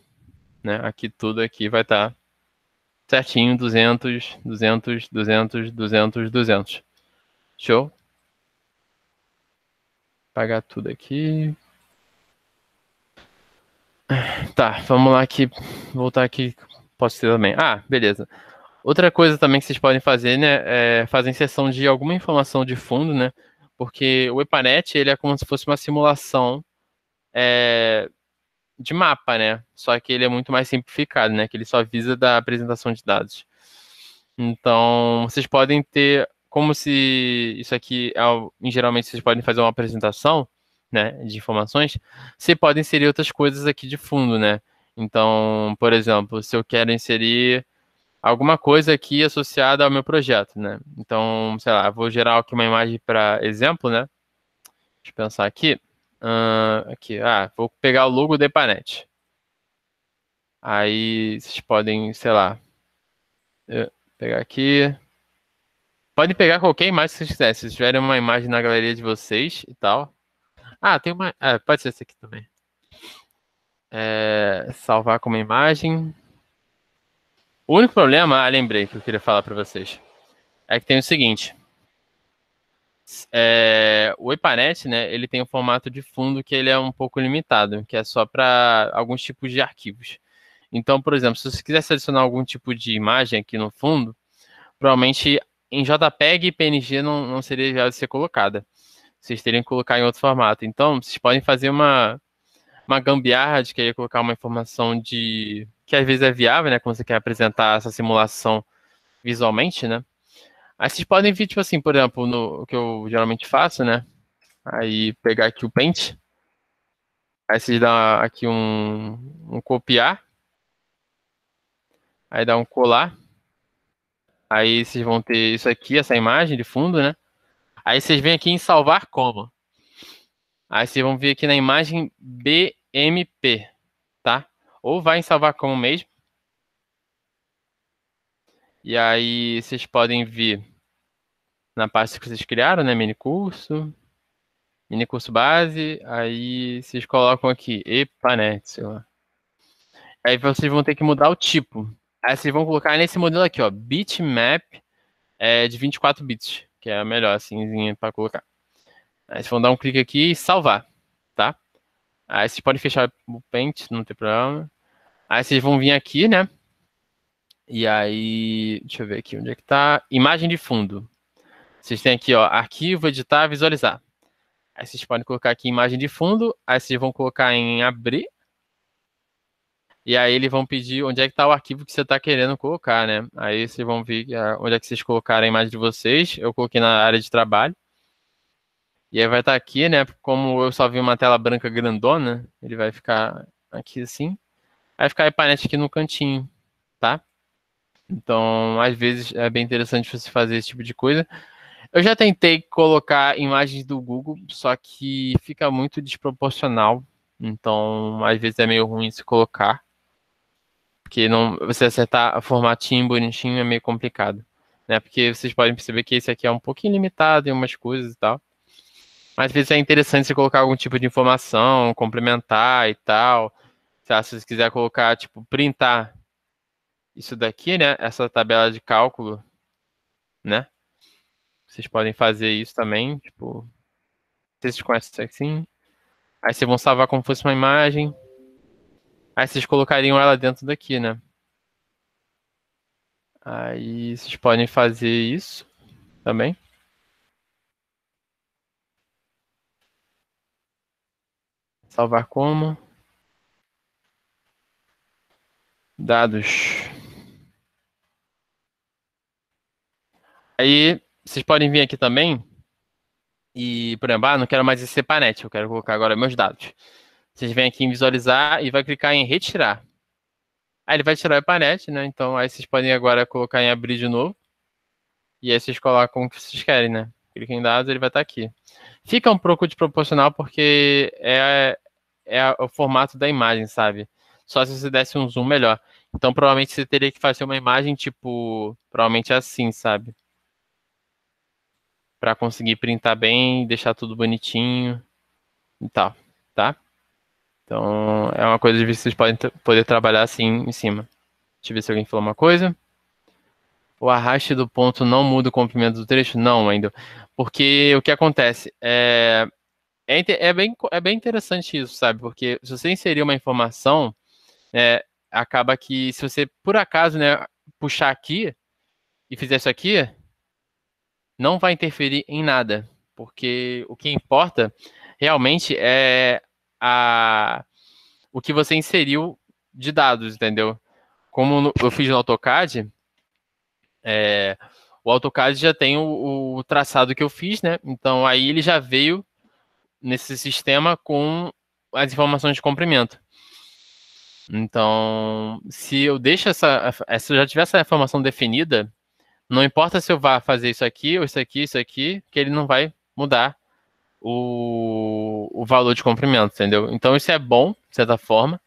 né? Aqui tudo aqui vai estar certinho, 200, 200, 200, 200, 200. Show? Apagar tudo aqui. Tá, vamos lá aqui, voltar aqui, posso ter também. Ah, beleza. Outra coisa também que vocês podem fazer, né, é fazer inserção de alguma informação de fundo, né? Porque o EPANET, ele é como se fosse uma simulação de mapa, né? Só que ele é muito mais simplificado, né? Que ele só visa da apresentação de dados. Então, vocês podem ter, como se isso aqui, geralmente vocês podem fazer uma apresentação, né, de informações, você pode inserir outras coisas aqui de fundo, né? Então, por exemplo, se eu quero inserir alguma coisa aqui associada ao meu projeto, né? Então, sei lá, vou gerar aqui uma imagem para exemplo, né? Deixa eu pensar aqui. Aqui, vou pegar o logo da Epanet. Aí vocês podem, sei lá, pegar aqui. Pode pegar qualquer imagem que vocês quiserem. Se tiverem uma imagem na galeria de vocês e tal. Tem uma. Pode ser essa aqui também. Salvar como imagem. O único problema, lembrei que eu queria falar para vocês. É que tem o seguinte. O EPANET, né, ele tem um formato de fundo que ele é um pouco limitado, que é só para alguns tipos de arquivos. Então, por exemplo, se você quiser adicionar algum tipo de imagem aqui no fundo, provavelmente em JPEG e PNG não seria viável de ser colocada. Vocês teriam que colocar em outro formato. Então, vocês podem fazer uma gambiarra de querer colocar uma informação que às vezes é viável, né? Quando você quer apresentar essa simulação visualmente, né? Aí vocês podem vir, tipo assim, por exemplo, o que eu geralmente faço, né? Aí pegar aqui o Paint. Aí vocês dão aqui um copiar. Aí dá um colar. Aí vocês vão ter isso aqui, essa imagem de fundo, né? Aí vocês vêm aqui em salvar como. Aí vocês vão vir aqui na imagem BMP, tá? Ou vai em salvar como mesmo. E aí vocês podem vir na pasta que vocês criaram, né? Mini curso base. Aí vocês colocam aqui EPANET, sei lá. Aí vocês vão ter que mudar o tipo. Aí vocês vão colocar nesse modelo aqui, ó, bitmap de 24 bits, que é a melhor assim para colocar. Aí vocês vão dar um clique aqui e salvar, tá? Aí vocês podem fechar o Paint, não tem problema. Aí vocês vão vir aqui, né? E aí, deixa eu ver aqui onde é que tá. Imagem de fundo. Vocês têm aqui, ó, arquivo, editar, visualizar. Aí vocês podem colocar aqui imagem de fundo. Aí vocês vão colocar em abrir. E aí eles vão pedir onde é que tá o arquivo que você está querendo colocar, né? Aí vocês vão ver onde é que vocês colocaram a imagem de vocês. Eu coloquei na área de trabalho. E aí vai estar aqui, né? Como eu só vi uma tela branca grandona, ele vai ficar aqui assim. Vai ficar a Epanet aqui no cantinho, tá? Então, às vezes é bem interessante você fazer esse tipo de coisa. Eu já tentei colocar imagens do Google, só que fica muito desproporcional. Então, às vezes é meio ruim se colocar. Porque não, você acertar o formatinho bonitinho é meio complicado, né? Porque vocês podem perceber que esse aqui é um pouquinho limitado em umas coisas e tal. Mas às vezes é interessante você colocar algum tipo de informação, complementar e tal. Se você quiser colocar, tipo, printar isso daqui, né? Essa tabela de cálculo, né? Vocês podem fazer isso também, tipo, vocês conhecem assim. Aí vocês vão salvar como fosse uma imagem. Aí vocês colocariam ela dentro daqui, né? Aí vocês podem fazer isso também. Salvar como dados. Aí vocês podem vir aqui também e, por exemplo, não quero mais esse CEPANET, eu quero colocar agora meus dados. Vocês vêm aqui em visualizar e vai clicar em retirar. Aí ele vai tirar o EPANET, né? Então aí vocês podem agora colocar em abrir de novo. E aí vocês colocam o que vocês querem, né? Clica em dados, ele vai estar aqui. Fica um pouco desproporcional porque é o formato da imagem, sabe? Só se você desse um zoom melhor. Então provavelmente você teria que fazer uma imagem tipo, provavelmente assim, sabe? Para conseguir printar bem, deixar tudo bonitinho e tal, tá? Então é uma coisa que vocês podem poder trabalhar assim em cima. Deixa eu ver se alguém falou uma coisa. O arraste do ponto não muda o comprimento do trecho? Não, ainda. Porque o que acontece é bem interessante isso, sabe? Porque se você inserir uma informação, acaba que se você, por acaso, né, puxar aqui e fizer isso aqui, não vai interferir em nada. Porque o que importa realmente é o que você inseriu de dados, entendeu? Como eu fiz no AutoCAD, o AutoCAD já tem o traçado que eu fiz, né? Então aí ele já veio nesse sistema com as informações de comprimento. Então, se eu deixo se eu já tiver essa informação definida, não importa se eu vá fazer isso aqui ou isso aqui, que ele não vai mudar o valor de comprimento, entendeu? Então isso é bom, de certa forma,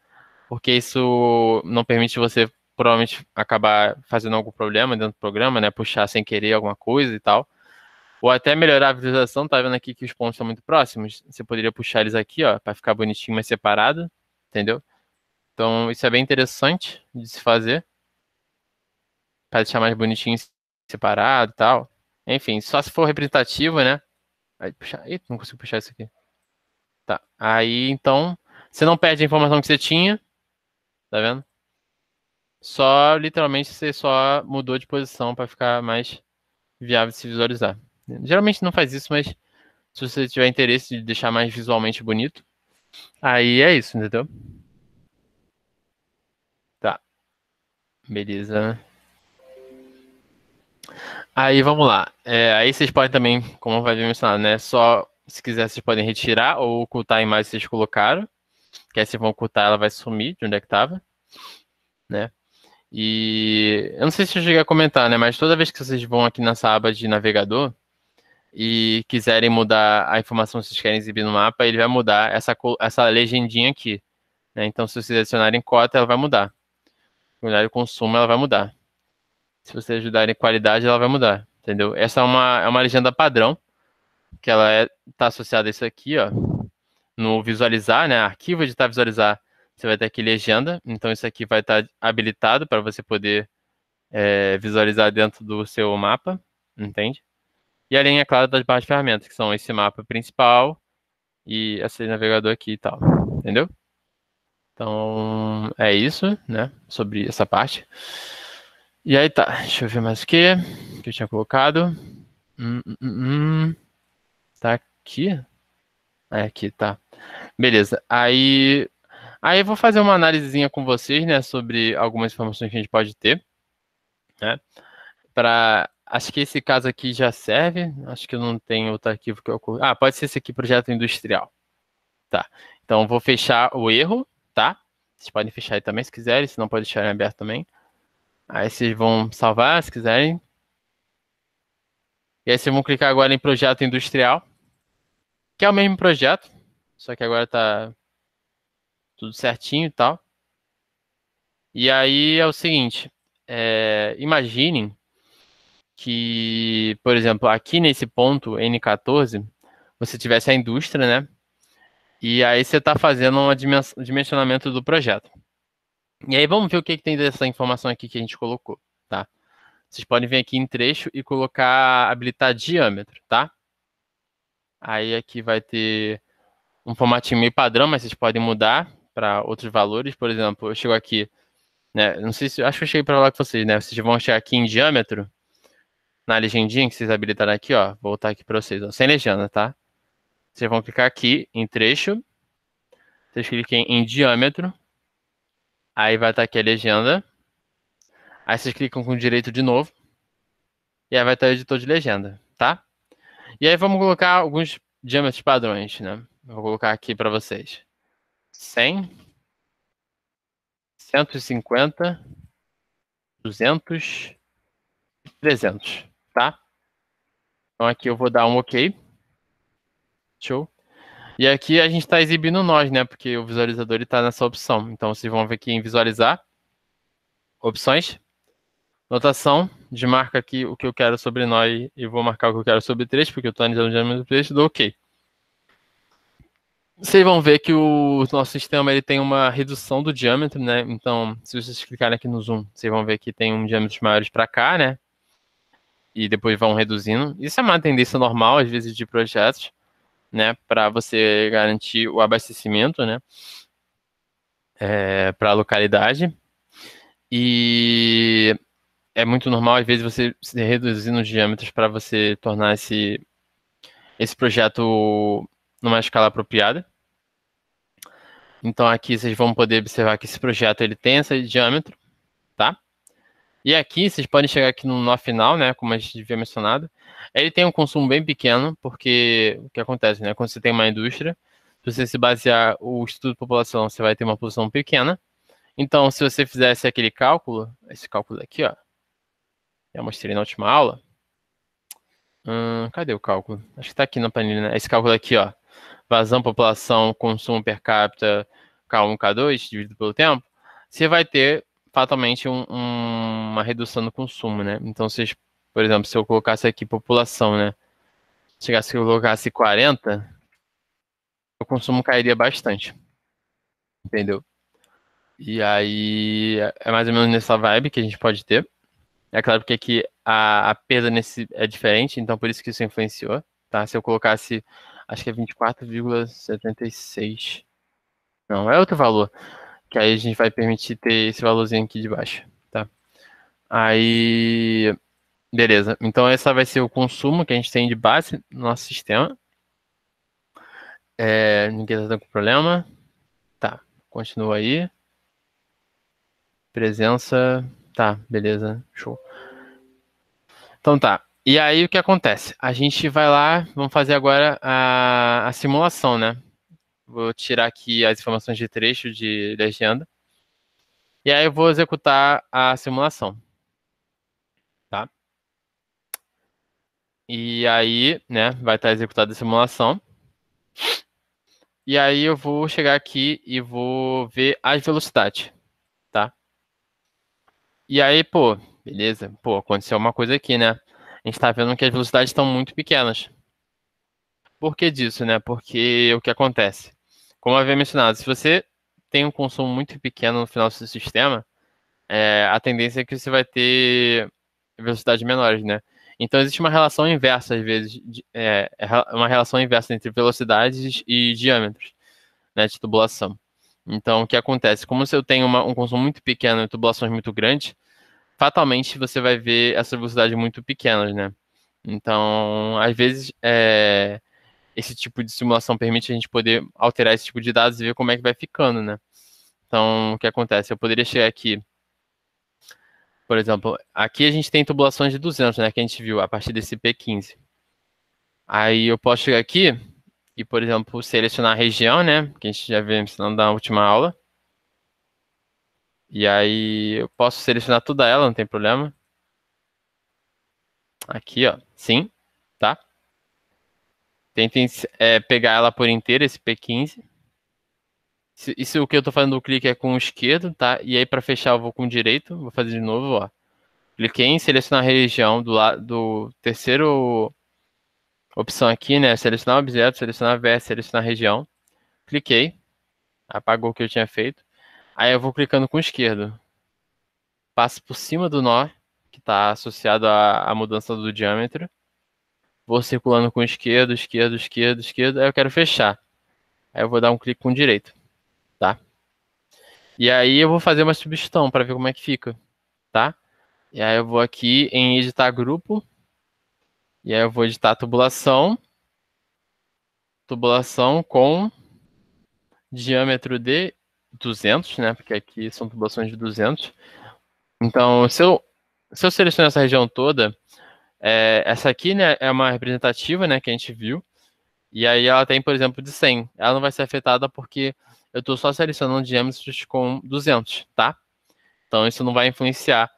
porque isso não permite você provavelmente acabar fazendo algum problema dentro do programa, né? Puxar sem querer alguma coisa e tal. Ou até melhorar a visualização, tá vendo aqui que os pontos estão muito próximos? Você poderia puxar eles aqui, ó, para ficar bonitinho, mais separado, entendeu? Então, isso é bem interessante de se fazer, para deixar mais bonitinho separado e tal. Enfim, só se for representativo, né? Aí, puxar. Eita, não consigo puxar isso aqui. Tá. Aí, então, você não perde a informação que você tinha, tá vendo? Só, literalmente, você só mudou de posição para ficar mais viável de se visualizar. Geralmente não faz isso, mas se você tiver interesse de deixar mais visualmente bonito, aí é isso, entendeu? Tá, beleza. Aí vamos lá. Aí vocês podem também, como vai mencionado, né? Só se quiser, vocês podem retirar ou ocultar a imagem que vocês colocaram. Que aí vocês vão ocultar, ela vai sumir de onde é que tava, né? E eu não sei se eu cheguei a comentar, né? Mas toda vez que vocês vão aqui nessa aba de navegador e quiserem mudar a informação que vocês querem exibir no mapa, ele vai mudar essa legendinha aqui, né? Então, se vocês adicionarem cota, ela vai mudar. Se olharem consumo, ela vai mudar. Se vocês ajudarem qualidade, ela vai mudar, entendeu? Essa é uma legenda padrão, que ela tá associada a isso aqui, ó. No visualizar, né? Arquivo editar visualizar, você vai ter aqui legenda. Então, isso aqui vai estar habilitado para você poder visualizar dentro do seu mapa, entende? E a linha, é claro, das barras de ferramentas, que são esse mapa principal e esse navegador aqui e tal, entendeu? Então, é isso, né? Sobre essa parte. E aí tá, deixa eu ver mais o que eu tinha colocado. Hum, hum, tá aqui? Aqui, tá. Beleza. Aí eu vou fazer uma análisezinha com vocês, né, sobre algumas informações que a gente pode ter, né? Acho que esse caso aqui já serve. Acho que eu não tenho outro arquivo que eu. Pode ser esse aqui, projeto industrial. Tá. Então vou fechar o erro, tá? Vocês podem fechar aí também se quiserem, se não pode deixar em aberto também. Aí vocês vão salvar se quiserem. E aí vocês vão clicar agora em projeto industrial, que é o mesmo projeto, só que agora tá tudo certinho e tal. E aí é o seguinte, imaginem que, por exemplo, aqui nesse ponto N14, você tivesse a indústria, né? E aí você está fazendo um dimensionamento do projeto. E aí vamos ver o que tem dessa informação aqui que a gente colocou, tá? Vocês podem vir aqui em trecho e colocar, habilitar diâmetro, tá? Aí aqui vai ter um formatinho meio padrão, mas vocês podem mudar para outros valores. Por exemplo, eu chego aqui, né? Não sei se, acho que eu cheguei para falar com vocês, né? Vocês vão chegar aqui em diâmetro, na legendinha que vocês habilitaram aqui, ó. Vou voltar aqui para vocês, ó, sem legenda, tá? Vocês vão clicar aqui em trecho, vocês cliquem em diâmetro, aí vai estar aqui a legenda. Aí vocês clicam com direito de novo, e aí vai estar o editor de legenda, tá? E aí vamos colocar alguns diâmetros padrões, né? Vou colocar aqui para vocês. 100, 150, 200, 300, tá? Então aqui eu vou dar um OK. Show. E aqui a gente está exibindo nós, né? Porque o visualizador está nessa opção. Então vocês vão ver aqui em visualizar, opções, notação, de marca aqui o que eu quero sobre nós e vou marcar o que eu quero sobre trecho, porque eu estou analisando o diâmetro do trecho, dou OK. Vocês vão ver que o nosso sistema ele tem uma redução do diâmetro, né? Então, se vocês clicarem aqui no zoom, vocês vão ver que tem um diâmetros maiores para cá, né? E depois vão reduzindo. Isso é uma tendência normal, às vezes, de projetos, né? Para você garantir o abastecimento, né? Para a localidade. E é muito normal, às vezes, você reduzindo os diâmetros para você tornar esse projeto numa escala apropriada. Então aqui vocês vão poder observar que esse projeto ele tem esse diâmetro, tá? E aqui vocês podem chegar aqui no nó final, né? Como a gente havia mencionado. Ele tem um consumo bem pequeno, porque o que acontece, né? Quando você tem uma indústria, se você se basear o estudo de população, você vai ter uma população pequena. Então, se você fizesse aquele cálculo, esse cálculo aqui, ó, eu mostrei na última aula. Cadê o cálculo? Acho que tá aqui na planilha, né? Esse cálculo aqui, ó. Vazão, população, consumo per capita, K1, K2, dividido pelo tempo, você vai ter fatalmente uma redução no consumo, né? Então, por exemplo, se eu colocasse aqui população, né? Chegasse que eu colocasse 40, o consumo cairia bastante, entendeu? E aí, é mais ou menos nessa vibe que a gente pode ter. É claro que aqui a perda nesse é diferente, então por isso que isso influenciou, tá? Se eu colocasse, acho que é 24,76. Não, é outro valor. Que aí a gente vai permitir ter esse valorzinho aqui de baixo, tá? Aí, beleza. Então essa vai ser o consumo que a gente tem de base no nosso sistema. Ninguém tá com problema. Tá, continua aí. Presença. Tá, beleza, show. Então tá. E aí o que acontece? A gente vai lá, vamos fazer agora a simulação, né? Vou tirar aqui as informações de trecho de legenda. E aí eu vou executar a simulação, tá? E aí, né, vai estar executada a simulação. E aí eu vou chegar aqui e vou ver as velocidades, tá? E aí, pô, beleza. Pô, aconteceu uma coisa aqui, né? A gente tá vendo que as velocidades estão muito pequenas. Por que disso, né? Porque o que acontece? Como eu havia mencionado, se você tem um consumo muito pequeno no final do seu sistema, a tendência é que você vai ter velocidades menores, né? Então existe uma relação inversa, às vezes, uma relação inversa entre velocidades e diâmetros, né, de tubulação. Então, o que acontece? Como se eu tenho um consumo muito pequeno e tubulações muito grandes, fatalmente você vai ver essas velocidades muito pequenas, né? Então, às vezes, esse tipo de simulação permite a gente poder alterar esse tipo de dados e ver como é que vai ficando, né? Então, o que acontece? Eu poderia chegar aqui, por exemplo, aqui a gente tem tubulações de 200, né, que a gente viu a partir desse P15. Aí eu posso chegar aqui e, por exemplo, selecionar a região, né, que a gente já viu ensinando na última aula. E aí eu posso selecionar toda ela, não tem problema. Aqui, ó, sim, tá? Tentem pegar ela por inteira, esse P15. Isso o que eu tô fazendo o clique é com o esquerdo, tá? E aí para fechar eu vou com o direito, vou fazer de novo, ó. Cliquei em selecionar a região do lado do terceiro opção aqui, né? Selecionar objeto, selecionar vértice, selecionar região. Cliquei, apagou o que eu tinha feito. Aí eu vou clicando com o esquerdo. Passo por cima do nó, que está associado à mudança do diâmetro. Vou circulando com o esquerdo, esquerdo, esquerdo, esquerdo. Aí eu quero fechar. Aí eu vou dar um clique com o direito, tá? E aí eu vou fazer uma substituição para ver como é que fica, tá? E aí eu vou aqui em editar grupo. E aí eu vou editar tubulação. Tubulação com diâmetro de 200, né? Porque aqui são tubulações de 200. Então, se eu selecionar essa região toda, essa aqui, né, é uma representativa, né, que a gente viu. E aí ela tem, por exemplo, de 100. Ela não vai ser afetada porque eu estou só selecionando diâmetros com 200, tá? Então isso não vai influenciar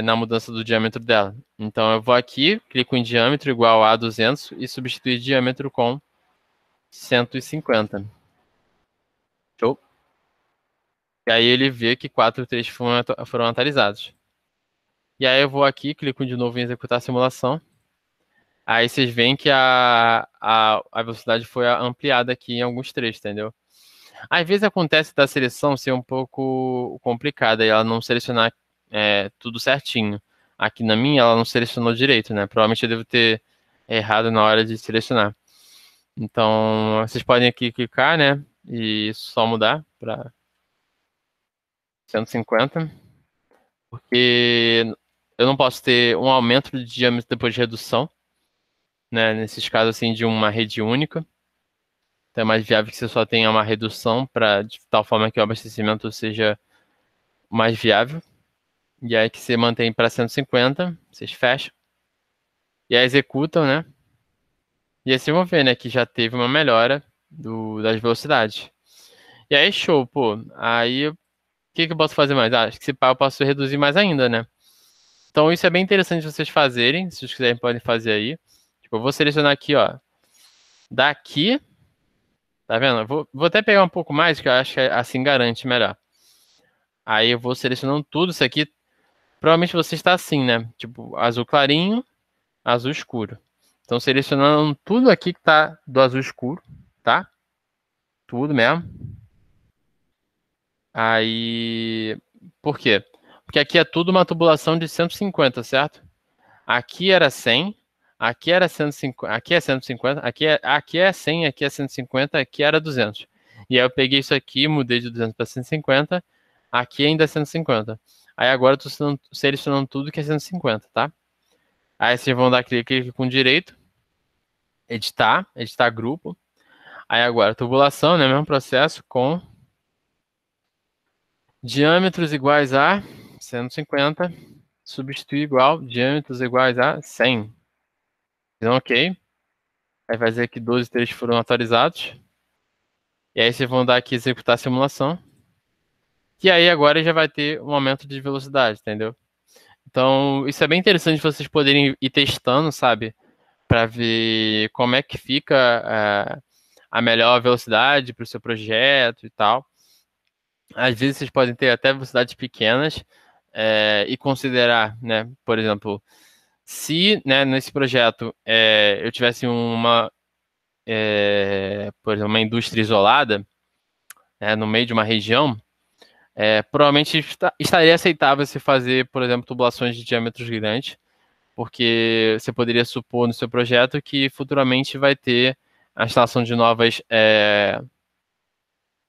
na mudança do diâmetro dela. Então eu vou aqui, clico em diâmetro igual a 200 e substituir diâmetro com 150. Show? E aí ele vê que 4 trechos foram atualizados. E aí eu vou aqui, clico de novo em executar a simulação. Aí vocês veem que a velocidade foi ampliada aqui em alguns trechos, entendeu? Às vezes acontece da seleção ser um pouco complicada e ela não selecionar tudo certinho. Aqui na minha, ela não selecionou direito, né? Provavelmente eu devo ter errado na hora de selecionar. Então, vocês podem aqui clicar, né? E só mudar para 150, porque eu não posso ter um aumento de diâmetro depois de redução, né? Nesses casos assim de uma rede única. Então é mais viável que você só tenha uma redução para de tal forma que o abastecimento seja mais viável. E aí que você mantém para 150, vocês fecham. E aí executam, né? E aí vocês vão ver, né, que já teve uma melhora das velocidades. E aí show, pô. Aí o que eu posso fazer mais? Acho que se pá, eu posso reduzir mais ainda, né? Então isso é bem interessante vocês fazerem. Se vocês quiserem, podem fazer aí. Tipo, eu vou selecionar aqui, ó. Daqui, tá vendo? Eu vou até pegar um pouco mais, que eu acho que assim garante melhor. Aí eu vou selecionando tudo. Isso aqui, provavelmente você está assim, né? Tipo, azul clarinho, azul escuro. Então, selecionando tudo aqui que tá do azul escuro, tá? Tudo mesmo. Aí, por quê? Porque aqui é tudo uma tubulação de 150, certo? Aqui era 100, aqui era 150, aqui é 150, aqui é 100, aqui é 150, aqui era 200. E aí eu peguei isso aqui, mudei de 200 para 150, aqui ainda é 150. Aí agora eu tô selecionando tudo que é 150, tá? Aí vocês vão dar clique com direito, editar grupo. Aí agora, tubulação, né? Mesmo processo com diâmetros iguais a 150, substituir igual, diâmetros iguais a 100. Então, ok. Aí vai dizer que 12 trechos foram atualizados. E aí vocês vão dar aqui executar a simulação. E aí agora já vai ter um aumento de velocidade, entendeu? Então, isso é bem interessante vocês poderem ir testando, sabe? Para ver como é que fica a melhor velocidade para o seu projeto e tal. Às vezes vocês podem ter até velocidades pequenas e considerar, né, por exemplo, se, né, nesse projeto eu tivesse por exemplo, uma indústria isolada, né, no meio de uma região, provavelmente estaria aceitável se fazer, por exemplo, tubulações de diâmetros grandes, porque você poderia supor no seu projeto que futuramente vai ter a instalação de novas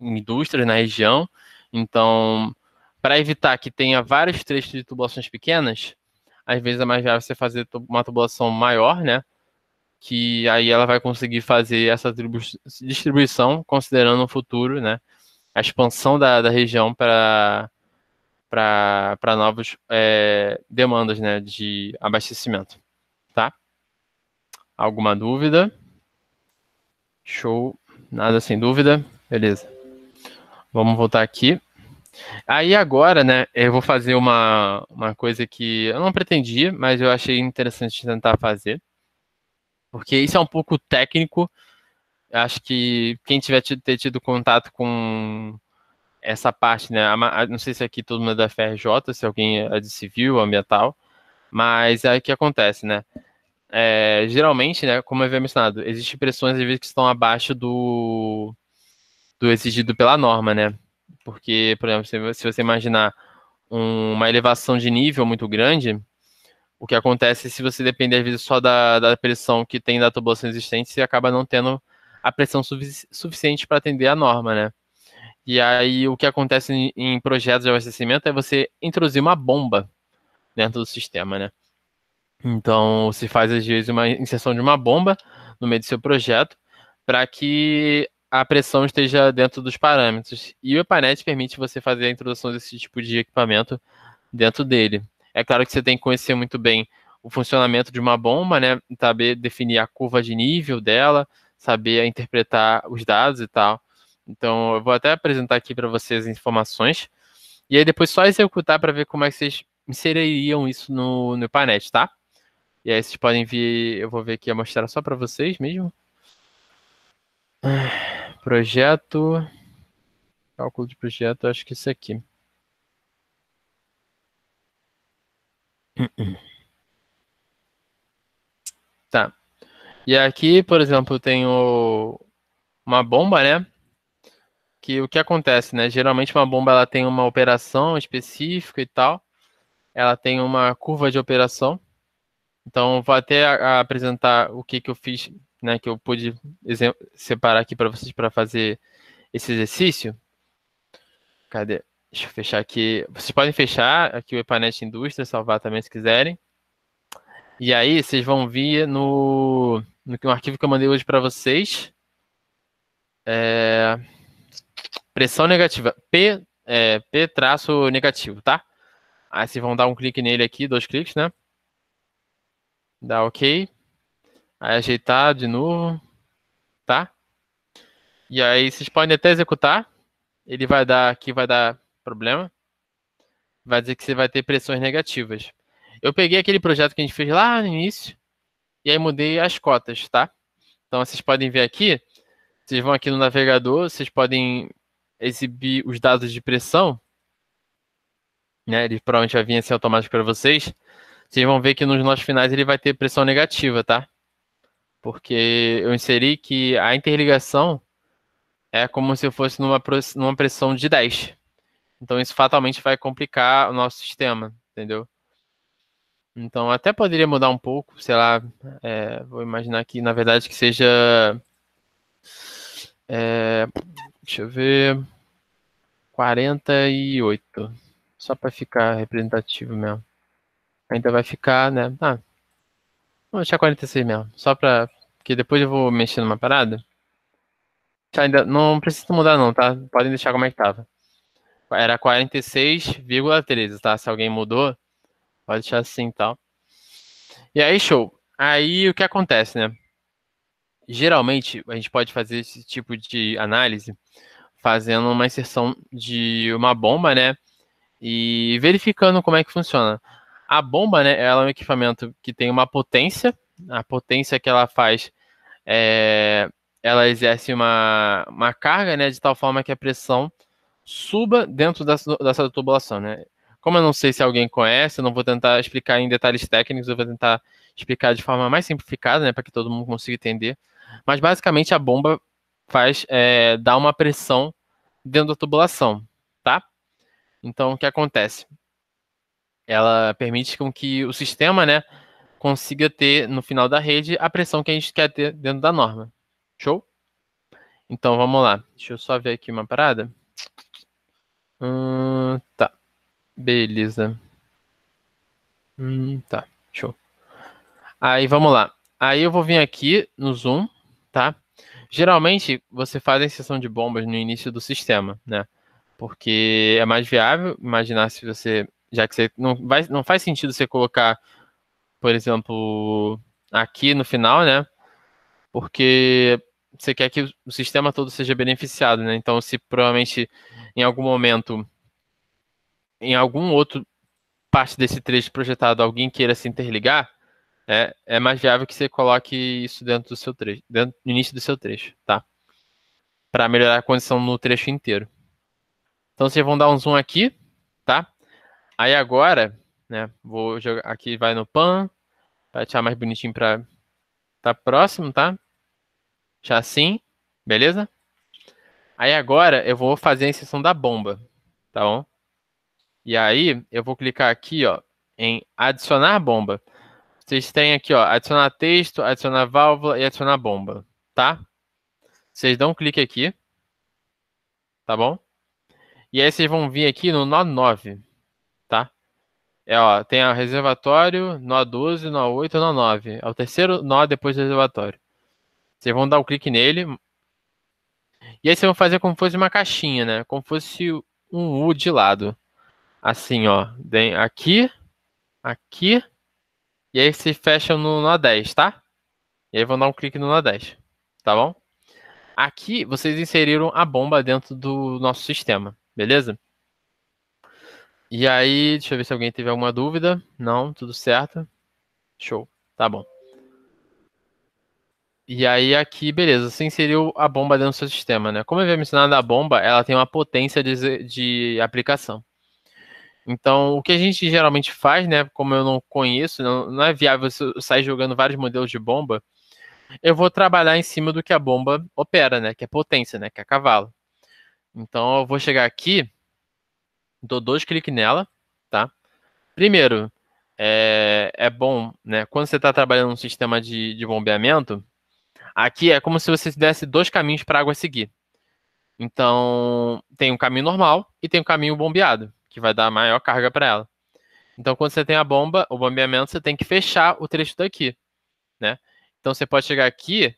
indústrias na região. Então, para evitar que tenha vários trechos de tubulações pequenas, às vezes é mais viável você fazer uma tubulação maior, né? Que aí ela vai conseguir fazer essa distribuição, considerando no futuro, né? A expansão da região para novas demandas, né? De abastecimento, tá? Alguma dúvida? Show. Nada sem dúvida. Beleza. Vamos voltar aqui. Aí agora, né, eu vou fazer uma coisa que eu não pretendia, mas eu achei interessante tentar fazer, porque isso é um pouco técnico, acho que quem tiver ter tido contato com essa parte, né? Não sei se aqui todo mundo é da FRJ, se alguém é de civil, ambiental, mas é o que acontece, né? Geralmente, né, como eu havia mencionado, existem pressões às vezes que estão abaixo do exigido pela norma, né? Porque, por exemplo, se você imaginar uma elevação de nível muito grande, o que acontece se você depender, às vezes, só da pressão que tem da tubulação existente, você acaba não tendo a pressão suficiente para atender a norma, né? E aí, o que acontece em projetos de abastecimento é você introduzir uma bomba dentro do sistema, né? Então, se faz, às vezes, uma inserção de uma bomba no meio do seu projeto para que a pressão esteja dentro dos parâmetros. E o EPANET permite você fazer a introdução desse tipo de equipamento dentro dele. É claro que você tem que conhecer muito bem o funcionamento de uma bomba, né? Saber definir a curva de nível dela, saber interpretar os dados e tal. Então, eu vou até apresentar aqui para vocês as informações. E aí depois só executar para ver como é que vocês inseririam isso no EPANET, tá? E aí vocês podem vir, eu vou ver aqui a mostrar só para vocês mesmo. Projeto, cálculo de projeto, acho que isso aqui. Tá. E aqui, por exemplo, tem uma bomba, né? Que o que acontece, né? Geralmente uma bomba ela tem uma operação específica e tal. Ela tem uma curva de operação. Então, vou até apresentar o que eu fiz, né? Que eu pude separar aqui para vocês para fazer esse exercício. Cadê? Deixa eu fechar aqui. Vocês podem fechar aqui o EPANET Indústria, salvar também se quiserem. E aí, vocês vão vir no arquivo que eu mandei hoje para vocês. Pressão negativa. P traço negativo, tá? Aí vocês vão dar um clique nele aqui, 2 cliques, né? Dá OK. Aí ajeitar de novo, tá? E aí vocês podem até executar. Ele vai dar aqui, vai dar problema. Vai dizer que você vai ter pressões negativas. Eu peguei aquele projeto que a gente fez lá no início e aí mudei as cotas, tá? Então vocês podem ver aqui, vocês vão aqui no navegador, vocês podem exibir os dados de pressão, né? Ele provavelmente vai vir assim automático para vocês. Vocês vão ver que nos notas finais ele vai ter pressão negativa, tá? Porque eu inseri que a interligação é como se fosse numa pressão de 10. Então isso fatalmente vai complicar o nosso sistema, entendeu? Então até poderia mudar um pouco, sei lá, vou imaginar que na verdade que seja, deixa eu ver, 48, só para ficar representativo mesmo. Ainda vai ficar, né? Vou deixar 46 mesmo, só para porque depois eu vou mexer numa parada. Ainda não precisa mudar não, tá? Podem deixar como é que tava. Era 46,13, tá? Se alguém mudou, pode deixar assim e tal. E aí, show. Aí o que acontece, né? Geralmente a gente pode fazer esse tipo de análise fazendo uma inserção de uma bomba, né? E verificando como é que funciona. A bomba, né? Ela é um equipamento que tem uma potência. A potência que ela faz ela exerce uma carga, né? De tal forma que a pressão suba dentro dessa tubulação, né? Como eu não sei se alguém conhece, eu não vou tentar explicar em detalhes técnicos, eu vou tentar explicar de forma mais simplificada, né, para que todo mundo consiga entender. Mas basicamente a bomba dá uma pressão dentro da tubulação, tá? Então o que acontece? Ela permite com que o sistema, né, consiga ter no final da rede a pressão que a gente quer ter dentro da norma. Show? Então vamos lá. Deixa eu só ver aqui uma parada. Tá. Beleza. Tá, show. Aí vamos lá. Aí eu vou vir aqui no zoom, tá? Geralmente você faz a inserção de bombas no início do sistema, né? Porque é mais viável imaginar se você, já que você não faz sentido você colocar, por exemplo, aqui no final, né? Porque você quer que o sistema todo seja beneficiado, né? Então, se provavelmente em algum momento, em algum outro parte desse trecho projetado, alguém queira se interligar, é mais viável que você coloque isso dentro do seu trecho, dentro do início do seu trecho, tá? Para melhorar a condição no trecho inteiro. Então vocês vão dar um zoom aqui, tá? Aí agora, né, vou jogar aqui, vai no pan, para deixar mais bonitinho para tá próximo, tá? Já assim, beleza? Aí agora eu vou fazer a inserção da bomba, tá bom? E aí eu vou clicar aqui, ó, em adicionar bomba. Vocês têm aqui, ó, adicionar texto, adicionar válvula e adicionar bomba, tá? Vocês dão um clique aqui, tá bom? E aí vocês vão vir aqui no nó 9, tá? Ó, tem o reservatório, nó 12, nó 8, nó 9. É o terceiro nó depois do reservatório. Vocês vão dar um clique nele. E aí vocês vão fazer como se fosse uma caixinha, né? Como se fosse um U de lado. Assim, ó. Aqui, aqui. E aí vocês fecham no nó 10, tá? E aí vão dar um clique no nó 10. Tá bom? Aqui vocês inseriram a bomba dentro do nosso sistema. Beleza? E aí, deixa eu ver se alguém teve alguma dúvida. Não, tudo certo. Show. Tá bom. E aí aqui, beleza, você inseriu a bomba dentro do seu sistema, né? Como eu havia mencionado, a bomba, ela tem uma potência de aplicação. Então, o que a gente geralmente faz, né? Como eu não conheço, não é viável eu sair jogando vários modelos de bomba, eu vou trabalhar em cima do que a bomba opera, né? Que é potência, né? Que é cavalo. Então, eu vou chegar aqui, dou 2 cliques nela, tá? Primeiro, é bom, né? Quando você está trabalhando num sistema de bombeamento, aqui é como se você desse 2 caminhos para a água seguir. Então, tem um caminho normal e tem um caminho bombeado, que vai dar maior carga para ela. Então, quando você tem a bomba, o bombeamento, você tem que fechar o trecho daqui, né? Então, você pode chegar aqui,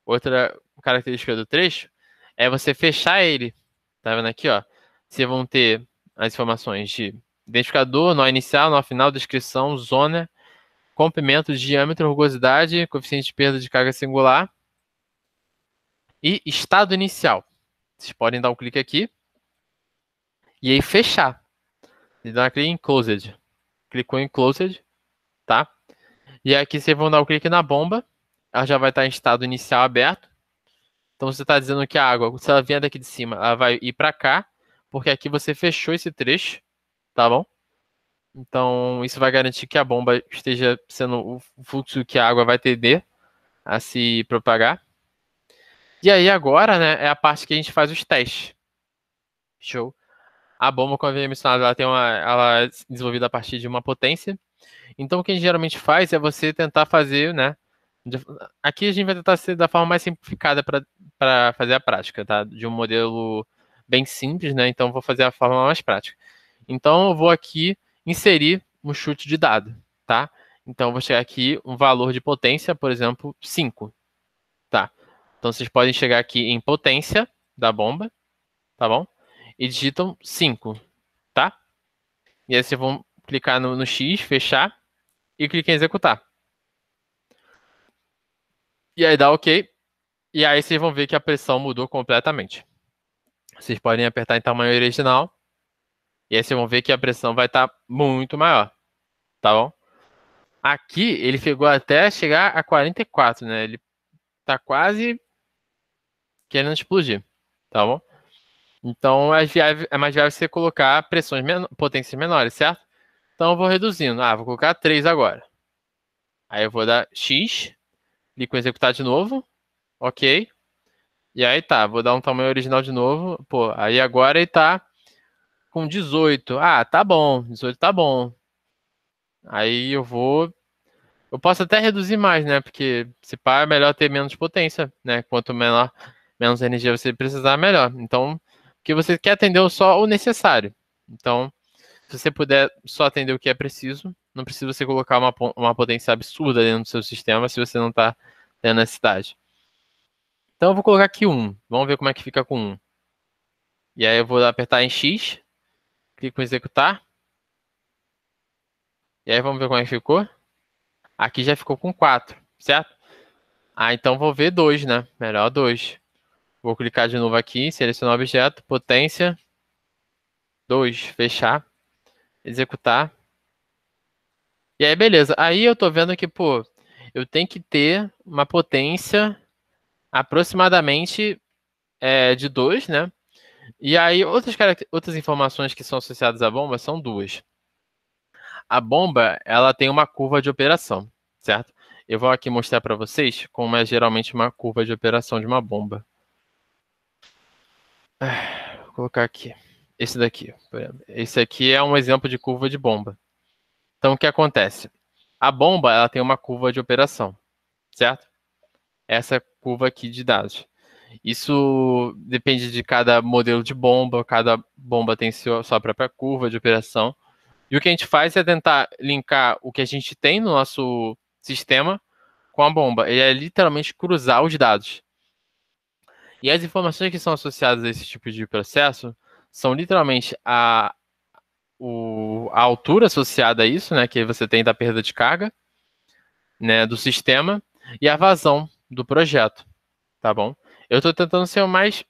outra característica do trecho, é você fechar ele. Tá vendo aqui, ó? Vocês vão ter as informações de identificador, nó inicial, nó final, descrição, zona, comprimento, diâmetro, rugosidade, coeficiente de perda de carga singular e estado inicial. Vocês podem dar um clique aqui e aí fechar. E dá um clique em Closed. Clicou em Closed, tá? E aqui vocês vão dar um clique na bomba. Ela já vai estar em estado inicial aberto. Então você está dizendo que a água, se ela vier daqui de cima, ela vai ir para cá, porque aqui você fechou esse trecho, tá bom? Então isso vai garantir que a bomba esteja sendo o fluxo que a água vai tender a se propagar. E aí agora, né, é a parte que a gente faz os testes. Show. A bomba, como eu havia mencionado, ela é desenvolvida a partir de uma potência. Então, o que a gente geralmente faz é você tentar fazer, né? Aqui a gente vai tentar ser da forma mais simplificada para fazer a prática, tá? De um modelo bem simples, né? Então, vou fazer a forma mais prática. Então, eu vou aqui inserir um chute de dado, tá? Então, eu vou chegar aqui um valor de potência, por exemplo, 5, tá? Então, vocês podem chegar aqui em potência da bomba, tá bom? E digitam 5, tá? E aí vocês vão clicar no X, fechar, e clicar em executar. E aí dá OK. E aí vocês vão ver que a pressão mudou completamente. Vocês podem apertar em tamanho original. E aí vocês vão ver que a pressão vai estar muito maior. Tá bom? Aqui ele chegou até chegar a 44, né? Ele tá quase querendo explodir. Tá bom? Então é mais viável você colocar potências menores, certo? Então eu vou reduzindo. Vou colocar 3 agora. Aí eu vou dar X. Clico em executar de novo. OK. E aí tá, vou dar um tamanho original de novo. Pô, aí agora ele tá com 18. Tá bom, 18 tá bom. Aí eu vou. Eu posso até reduzir mais, né? Porque se pá, é melhor ter menos potência, né? Quanto menos energia você precisar, melhor. Então, porque você quer atender só o necessário. Então, se você puder só atender o que é preciso, não precisa você colocar uma potência absurda dentro do seu sistema se você não está tendo necessidade. Então, eu vou colocar aqui 1. Vamos ver como é que fica com 1. E aí eu vou apertar em X, clico em executar. E aí vamos ver como é que ficou. Aqui já ficou com 4, certo? Então vou ver 2, né? Melhor 2. Vou clicar de novo aqui, selecionar o objeto, potência, 2, fechar, executar. E aí beleza. Aí eu tô vendo que, pô, eu tenho que ter uma potência aproximadamente de 2, né? E aí, outras informações que são associadas à bomba são duas. A bomba, ela tem uma curva de operação, certo? Eu vou aqui mostrar para vocês como é geralmente uma curva de operação de uma bomba. Vou colocar aqui. Esse daqui, por exemplo. Esse aqui é um exemplo de curva de bomba. Então, o que acontece? A bomba, ela tem uma curva de operação, certo? Essa curva aqui de dados. Isso depende de cada modelo de bomba, cada bomba tem sua própria curva de operação. E o que a gente faz é tentar linkar o que a gente tem no nosso sistema com a bomba. Ele é literalmente cruzar os dados. E as informações que são associadas a esse tipo de processo são literalmente a altura associada a isso, né, que você tem da perda de carga, né, do sistema, e a vazão do projeto, tá bom? Eu estou tentando ser o mais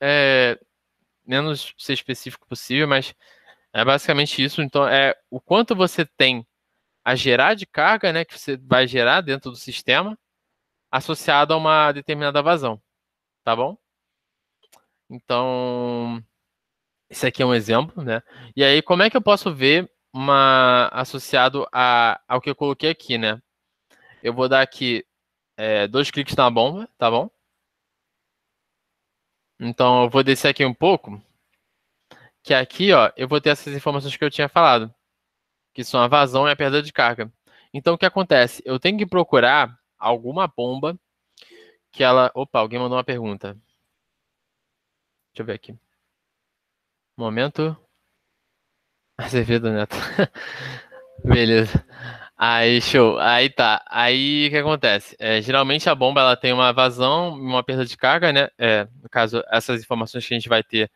menos ser específico possível, mas é basicamente isso. Então, é o quanto você tem a gerar de carga, né, que você vai gerar dentro do sistema, associado a uma determinada vazão, tá bom? Então, esse aqui é um exemplo, né? E aí, como é que eu posso ver associado ao que eu coloquei aqui, né? Eu vou dar aqui 2 cliques na bomba, tá bom? Então, eu vou descer aqui um pouco, que aqui, ó, eu vou ter essas informações que eu tinha falado, que são a vazão e a perda de carga. Então, o que acontece? Eu tenho que procurar alguma bomba que ela... Opa, alguém mandou uma pergunta. Deixa eu ver aqui. Momento. Azevedo Neto. Beleza. Aí, show. Aí tá. Aí, o que acontece? Geralmente a bomba ela tem uma vazão, uma perda de carga, né? No caso, essas informações que a gente vai ter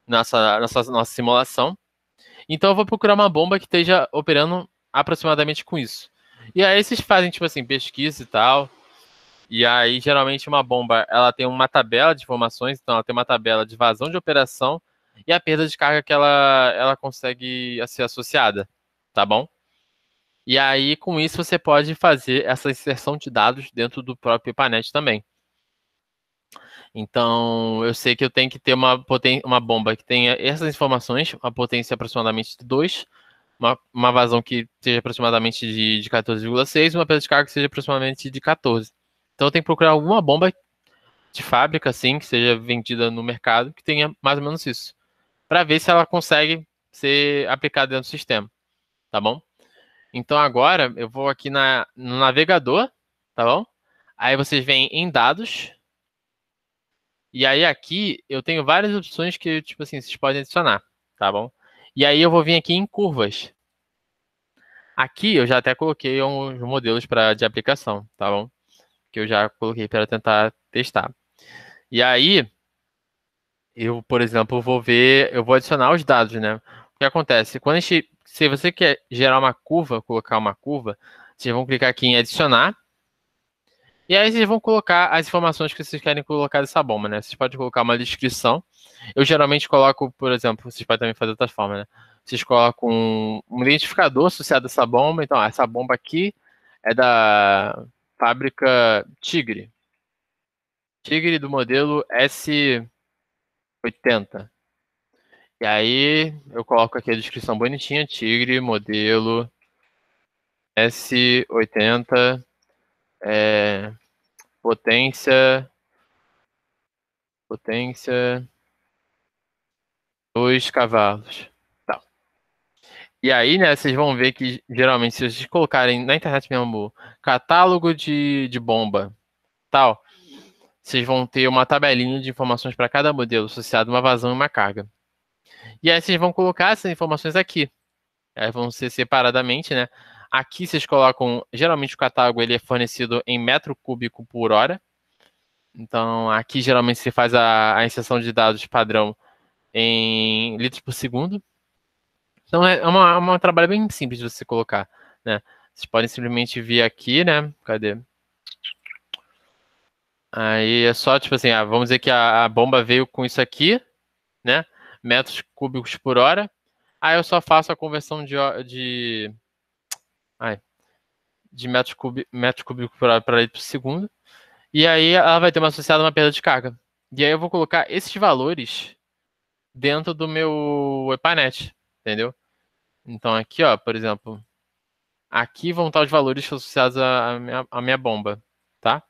nossa simulação. Então, eu vou procurar uma bomba que esteja operando aproximadamente com isso. E aí, vocês fazem, tipo assim, pesquisa e tal. E aí, geralmente, uma bomba, ela tem uma tabela de informações. Então, ela tem uma tabela de vazão de operação e a perda de carga que ela consegue ser associada. Tá bom? E aí, com isso, você pode fazer essa inserção de dados dentro do próprio IPANET também. Então, eu sei que eu tenho que ter uma bomba que tenha essas informações, uma potência aproximadamente de 2, uma vazão que seja aproximadamente de 14,6 e uma perda de carga que seja aproximadamente de 14. Então, eu tenho que procurar alguma bomba de fábrica, assim, que seja vendida no mercado, que tenha mais ou menos isso, para ver se ela consegue ser aplicada dentro do sistema, tá bom? Então agora eu vou aqui no navegador, tá bom? Aí vocês vêm em dados. E aí aqui eu tenho várias opções que, tipo assim, vocês podem adicionar, tá bom? E aí eu vou vir aqui em curvas. Aqui eu já até coloquei uns modelos de aplicação, tá bom? Que eu já coloquei para tentar testar. E aí, eu, por exemplo, eu vou adicionar os dados, né? O que acontece? Se você quer gerar uma curva, colocar uma curva, vocês vão clicar aqui em adicionar. E aí vocês vão colocar as informações que vocês querem colocar dessa bomba, né? Vocês podem colocar uma descrição. Eu geralmente coloco, por exemplo, vocês podem também fazer de outra forma, né? Vocês colocam um identificador associado a essa bomba. Então, essa bomba aqui é da fábrica Tigre. Tigre do modelo S80. E aí eu coloco aqui a descrição bonitinha. Tigre, modelo S80, potência, potência 2 cavalos. Tá. E aí, né, vocês vão ver que, geralmente, se vocês colocarem na internet mesmo, catálogo de bomba, tal, vocês vão ter uma tabelinha de informações para cada modelo, associado a uma vazão e uma carga. E aí vocês vão colocar essas informações aqui. Aí vão ser separadamente, né? Aqui vocês colocam, geralmente o catálogo ele é fornecido em metro cúbico por hora. Então, aqui geralmente se faz a inserção de dados padrão em litros por segundo. Então é um trabalho bem simples de você colocar, né? Vocês podem simplesmente vir aqui, né? Cadê? Aí é só, tipo assim, vamos dizer que a bomba veio com isso aqui, né? Metros cúbicos por hora. Aí eu só faço a conversão ai, de metro cúbico para litro por segundo. E aí ela vai ter uma associada uma perda de carga. E aí eu vou colocar esses valores dentro do meu EPANET, entendeu? Então aqui, ó, por exemplo, aqui vão estar os valores associados à minha bomba, tá?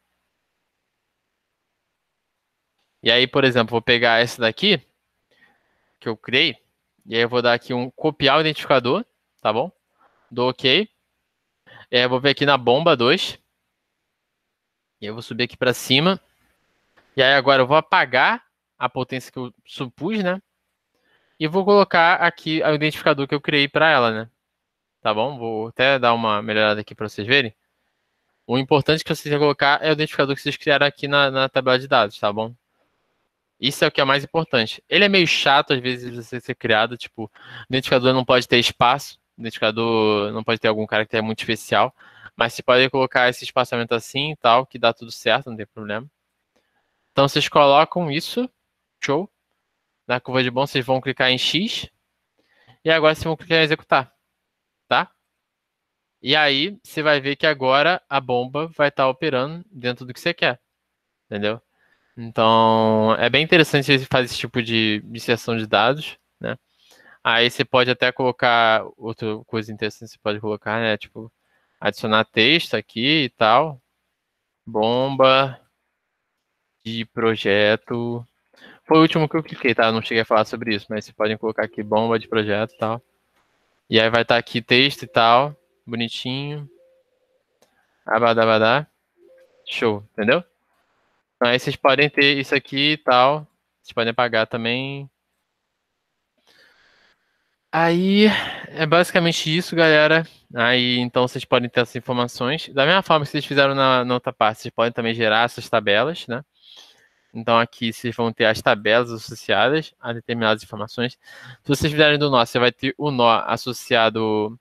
E aí, por exemplo, vou pegar essa daqui, que eu criei, e aí eu vou dar aqui um copiar o identificador, tá bom? Dou OK. E aí eu vou ver aqui na bomba 2. E aí eu vou subir aqui para cima. E aí agora eu vou apagar a potência que eu supus, né? E vou colocar aqui o identificador que eu criei para ela, né? Tá bom? Vou até dar uma melhorada aqui para vocês verem. O importante que vocês têm que colocar é o identificador que vocês criaram aqui na tabela de dados, tá bom? Isso é o que é mais importante. Ele é meio chato, às vezes, de você ser criado. Tipo, o identificador não pode ter espaço. O identificador não pode ter algum caractere muito especial. Mas você pode colocar esse espaçamento assim e tal, que dá tudo certo, não tem problema. Então, vocês colocam isso. Show. Na curva de bom, vocês vão clicar em X. E agora vocês vão clicar em executar. Tá? E aí, você vai ver que agora a bomba vai estar operando dentro do que você quer. Entendeu? Então, é bem interessante você fazer esse tipo de inserção de dados, né? Aí você pode até colocar outra coisa interessante, você pode colocar, né? Tipo, adicionar texto aqui e tal. Bomba de projeto. Foi o último que eu cliquei, tá? Eu não cheguei a falar sobre isso, mas vocês podem colocar aqui bomba de projeto e tal. E aí vai estar aqui texto e tal, bonitinho. Abadabadá. Show, entendeu? Então aí vocês podem ter isso aqui e tal. Vocês podem pagar também. Aí é basicamente isso, galera. Aí então vocês podem ter essas informações. Da mesma forma que vocês fizeram na outra parte, vocês podem também gerar essas tabelas, né? Então aqui vocês vão ter as tabelas associadas a determinadas informações. Se vocês fizerem do nó, você vai ter o nó associado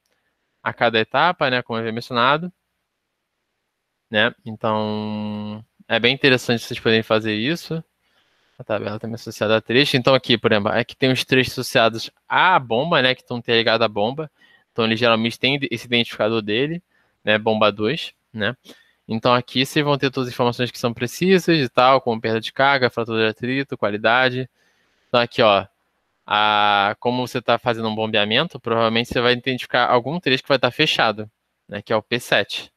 a cada etapa, né? Como eu havia mencionado, né? Então é bem interessante vocês poderem fazer isso. A tabela também associada a trecho. Então aqui, por exemplo, aqui tem os trechos associados à bomba, né? Que estão interligados à bomba. Então ele geralmente tem esse identificador dele, né? Bomba 2, né? Então aqui vocês vão ter todas as informações que são precisas e tal, como perda de carga, fratura de atrito, qualidade. Então aqui, ó, como você está fazendo um bombeamento, provavelmente você vai identificar algum trecho que vai estar fechado, né? Que é o P7.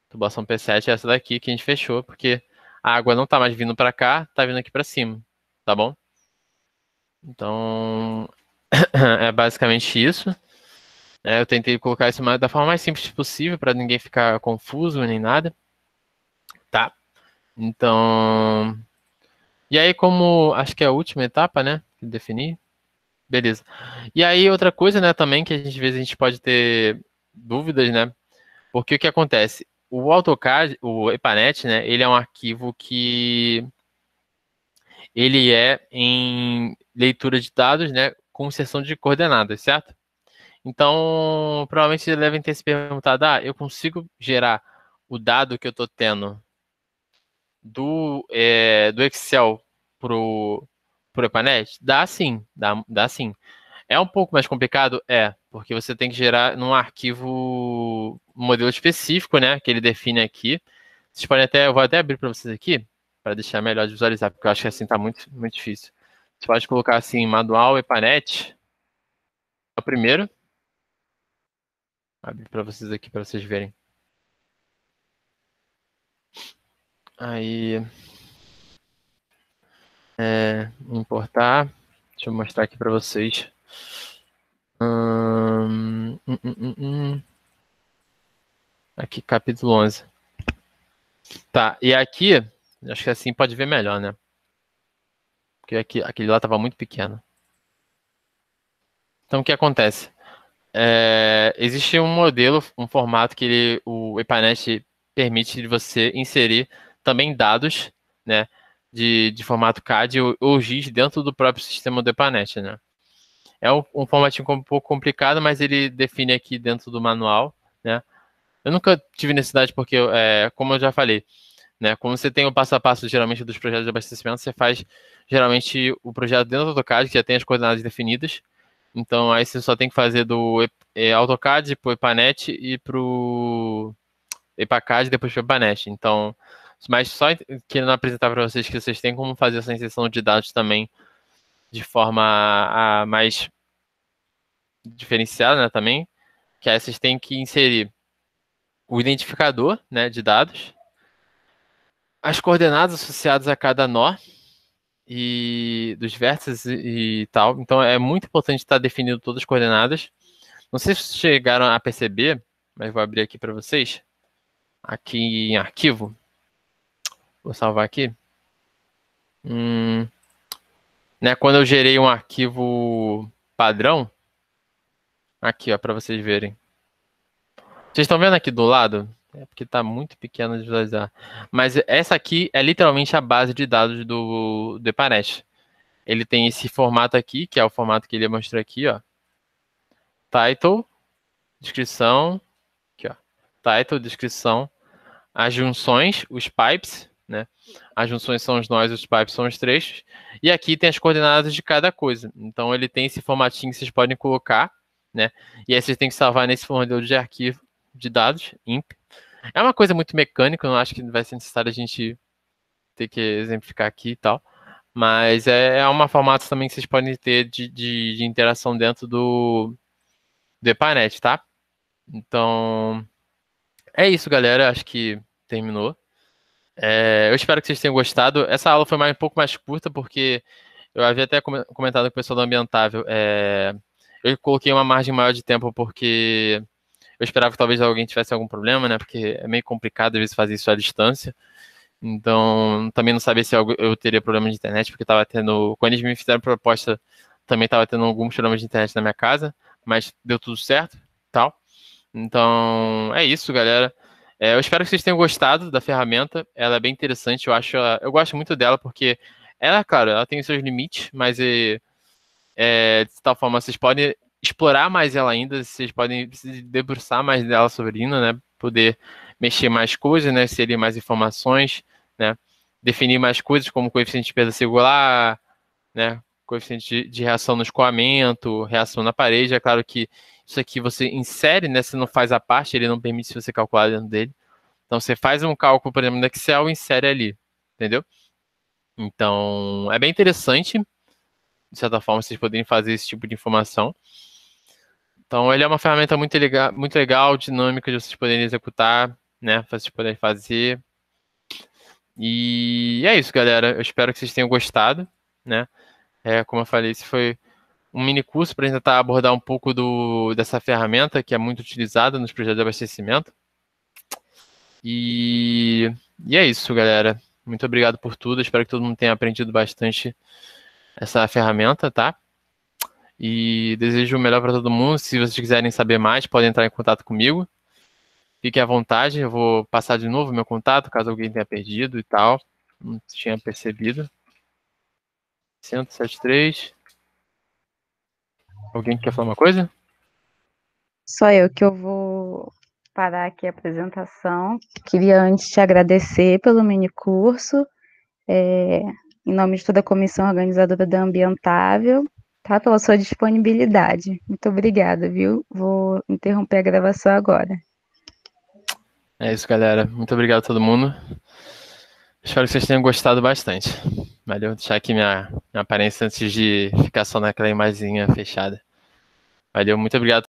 Tubação P7 é essa daqui que a gente fechou, porque a água não está mais vindo para cá, está vindo aqui para cima, tá bom? Então, é basicamente isso. Eu tentei colocar isso da forma mais simples possível para ninguém ficar confuso nem nada, tá? Então, e aí como acho que é a última etapa, né, que definir, beleza. E aí outra coisa, né, também que às vezes a gente pode ter dúvidas, né? Porque o que acontece? O AutoCAD, o EPANET, né, ele é um arquivo que ele é em leitura de dados, né, com inserção de coordenadas, certo? Então, provavelmente vocês devem ter se perguntado, eu consigo gerar o dado que eu estou tendo do Excel pro EPANET? Dá sim, dá sim. É um pouco mais complicado? Porque você tem que gerar num arquivo, um modelo específico, né, que ele define aqui. Vocês podem até, eu vou até abrir para vocês aqui, para deixar melhor de visualizar, porque eu acho que assim tá muito, muito difícil. Você pode colocar assim, manual EPANET, é o primeiro. Abrir para vocês aqui, para vocês verem. Aí, importar. Deixa eu mostrar aqui para vocês. Aqui, capítulo 11. Tá, e aqui, acho que assim pode ver melhor, né? Porque aquele lá estava muito pequeno. Então, o que acontece? Existe um modelo, um formato que o EPANET permite você inserir também dados, né, de formato CAD ou GIS dentro do próprio sistema do EPANET, né? É um formatinho um pouco complicado, mas ele define aqui dentro do manual, né? Eu nunca tive necessidade porque, como eu já falei, né, como você tem o passo a passo geralmente dos projetos de abastecimento, você faz geralmente o projeto dentro do AutoCAD, que já tem as coordenadas definidas. Então aí você só tem que fazer do AutoCAD pro EPANET e pro veio para CAD e depois foi para NET. Então, mas só querendo apresentar para vocês que vocês têm como fazer essa inserção de dados também de forma mais diferenciada, né, também, que aí vocês têm que inserir o identificador, né, de dados, as coordenadas associadas a cada nó e dos vértices e tal. Então é muito importante estar definindo todas as coordenadas. Não sei se vocês chegaram a perceber, mas vou abrir aqui para vocês. Aqui em arquivo. Vou salvar aqui. Né, quando eu gerei um arquivo padrão, aqui, ó, para vocês verem. Vocês estão vendo aqui do lado? É porque está muito pequeno de visualizar. Mas essa aqui é literalmente a base de dados do Epanet. Ele tem esse formato aqui, que é o formato que ele mostrou aqui, ó. Title, descrição, aqui, ó. Title, descrição, as junções, os pipes, né? As junções são os nós, os pipes são os trechos. E aqui tem as coordenadas de cada coisa. Então ele tem esse formatinho que vocês podem colocar, né? E aí vocês têm que salvar nesse formato de arquivo de dados, imp. É uma coisa muito mecânica, eu não acho que vai ser necessário a gente ter que exemplificar aqui e tal. Mas é uma formato também que vocês podem ter de interação dentro do Epanet, tá? Então, é isso, galera. Acho que terminou. Eu espero que vocês tenham gostado. Essa aula foi um pouco mais curta, porque eu havia até comentado com o pessoal do Ambientável. Eu coloquei uma margem maior de tempo porque eu esperava que talvez alguém tivesse algum problema, né? Porque é meio complicado às vezes fazer isso à distância. Então, também não sabia se eu teria problema de internet, porque estava tendo. Quando eles me fizeram proposta, também estava tendo alguns problemas de internet na minha casa, mas deu tudo certo, tal. Então, é isso, galera. Eu espero que vocês tenham gostado da ferramenta. Ela é bem interessante, eu gosto muito dela, porque ela, claro, ela tem os seus limites, mas de tal forma vocês podem explorar mais ela ainda, vocês podem se debruçar mais dela sobre Lino, né? Poder mexer mais coisas, né? Inserir mais informações, né? Definir mais coisas como coeficiente de perda singular, né? Coeficiente de reação no escoamento, reação na parede. É claro que isso aqui você insere, né? Você não faz a parte, ele não permite você calcular dentro dele. Então você faz um cálculo, por exemplo, no Excel e insere ali, entendeu? Então é bem interessante, de certa forma, vocês poderem fazer esse tipo de informação. Então ele é uma ferramenta muito legal, dinâmica de vocês poderem executar, né? Para vocês poderem fazer. E é isso, galera. Eu espero que vocês tenham gostado, né? Como eu falei, esse foi um mini curso para tentar abordar um pouco dessa ferramenta que é muito utilizada nos projetos de abastecimento. E é isso, galera. Muito obrigado por tudo. Espero que todo mundo tenha aprendido bastante essa ferramenta, tá? E desejo o melhor para todo mundo. Se vocês quiserem saber mais, podem entrar em contato comigo. Fiquem à vontade. Eu vou passar de novo meu contato, caso alguém tenha perdido e tal. Não tinha percebido. 173. Alguém quer falar uma coisa? Só eu que eu vou parar aqui a apresentação. Queria antes te agradecer pelo mini curso, em nome de toda a comissão organizadora da Ambientável, tá? Pela sua disponibilidade. Muito obrigada, viu? Vou interromper a gravação agora. É isso, galera. Muito obrigado a todo mundo. Espero que vocês tenham gostado bastante. Valeu, vou deixar aqui minha aparência antes de ficar só naquela imagenzinha fechada. Valeu, muito obrigado.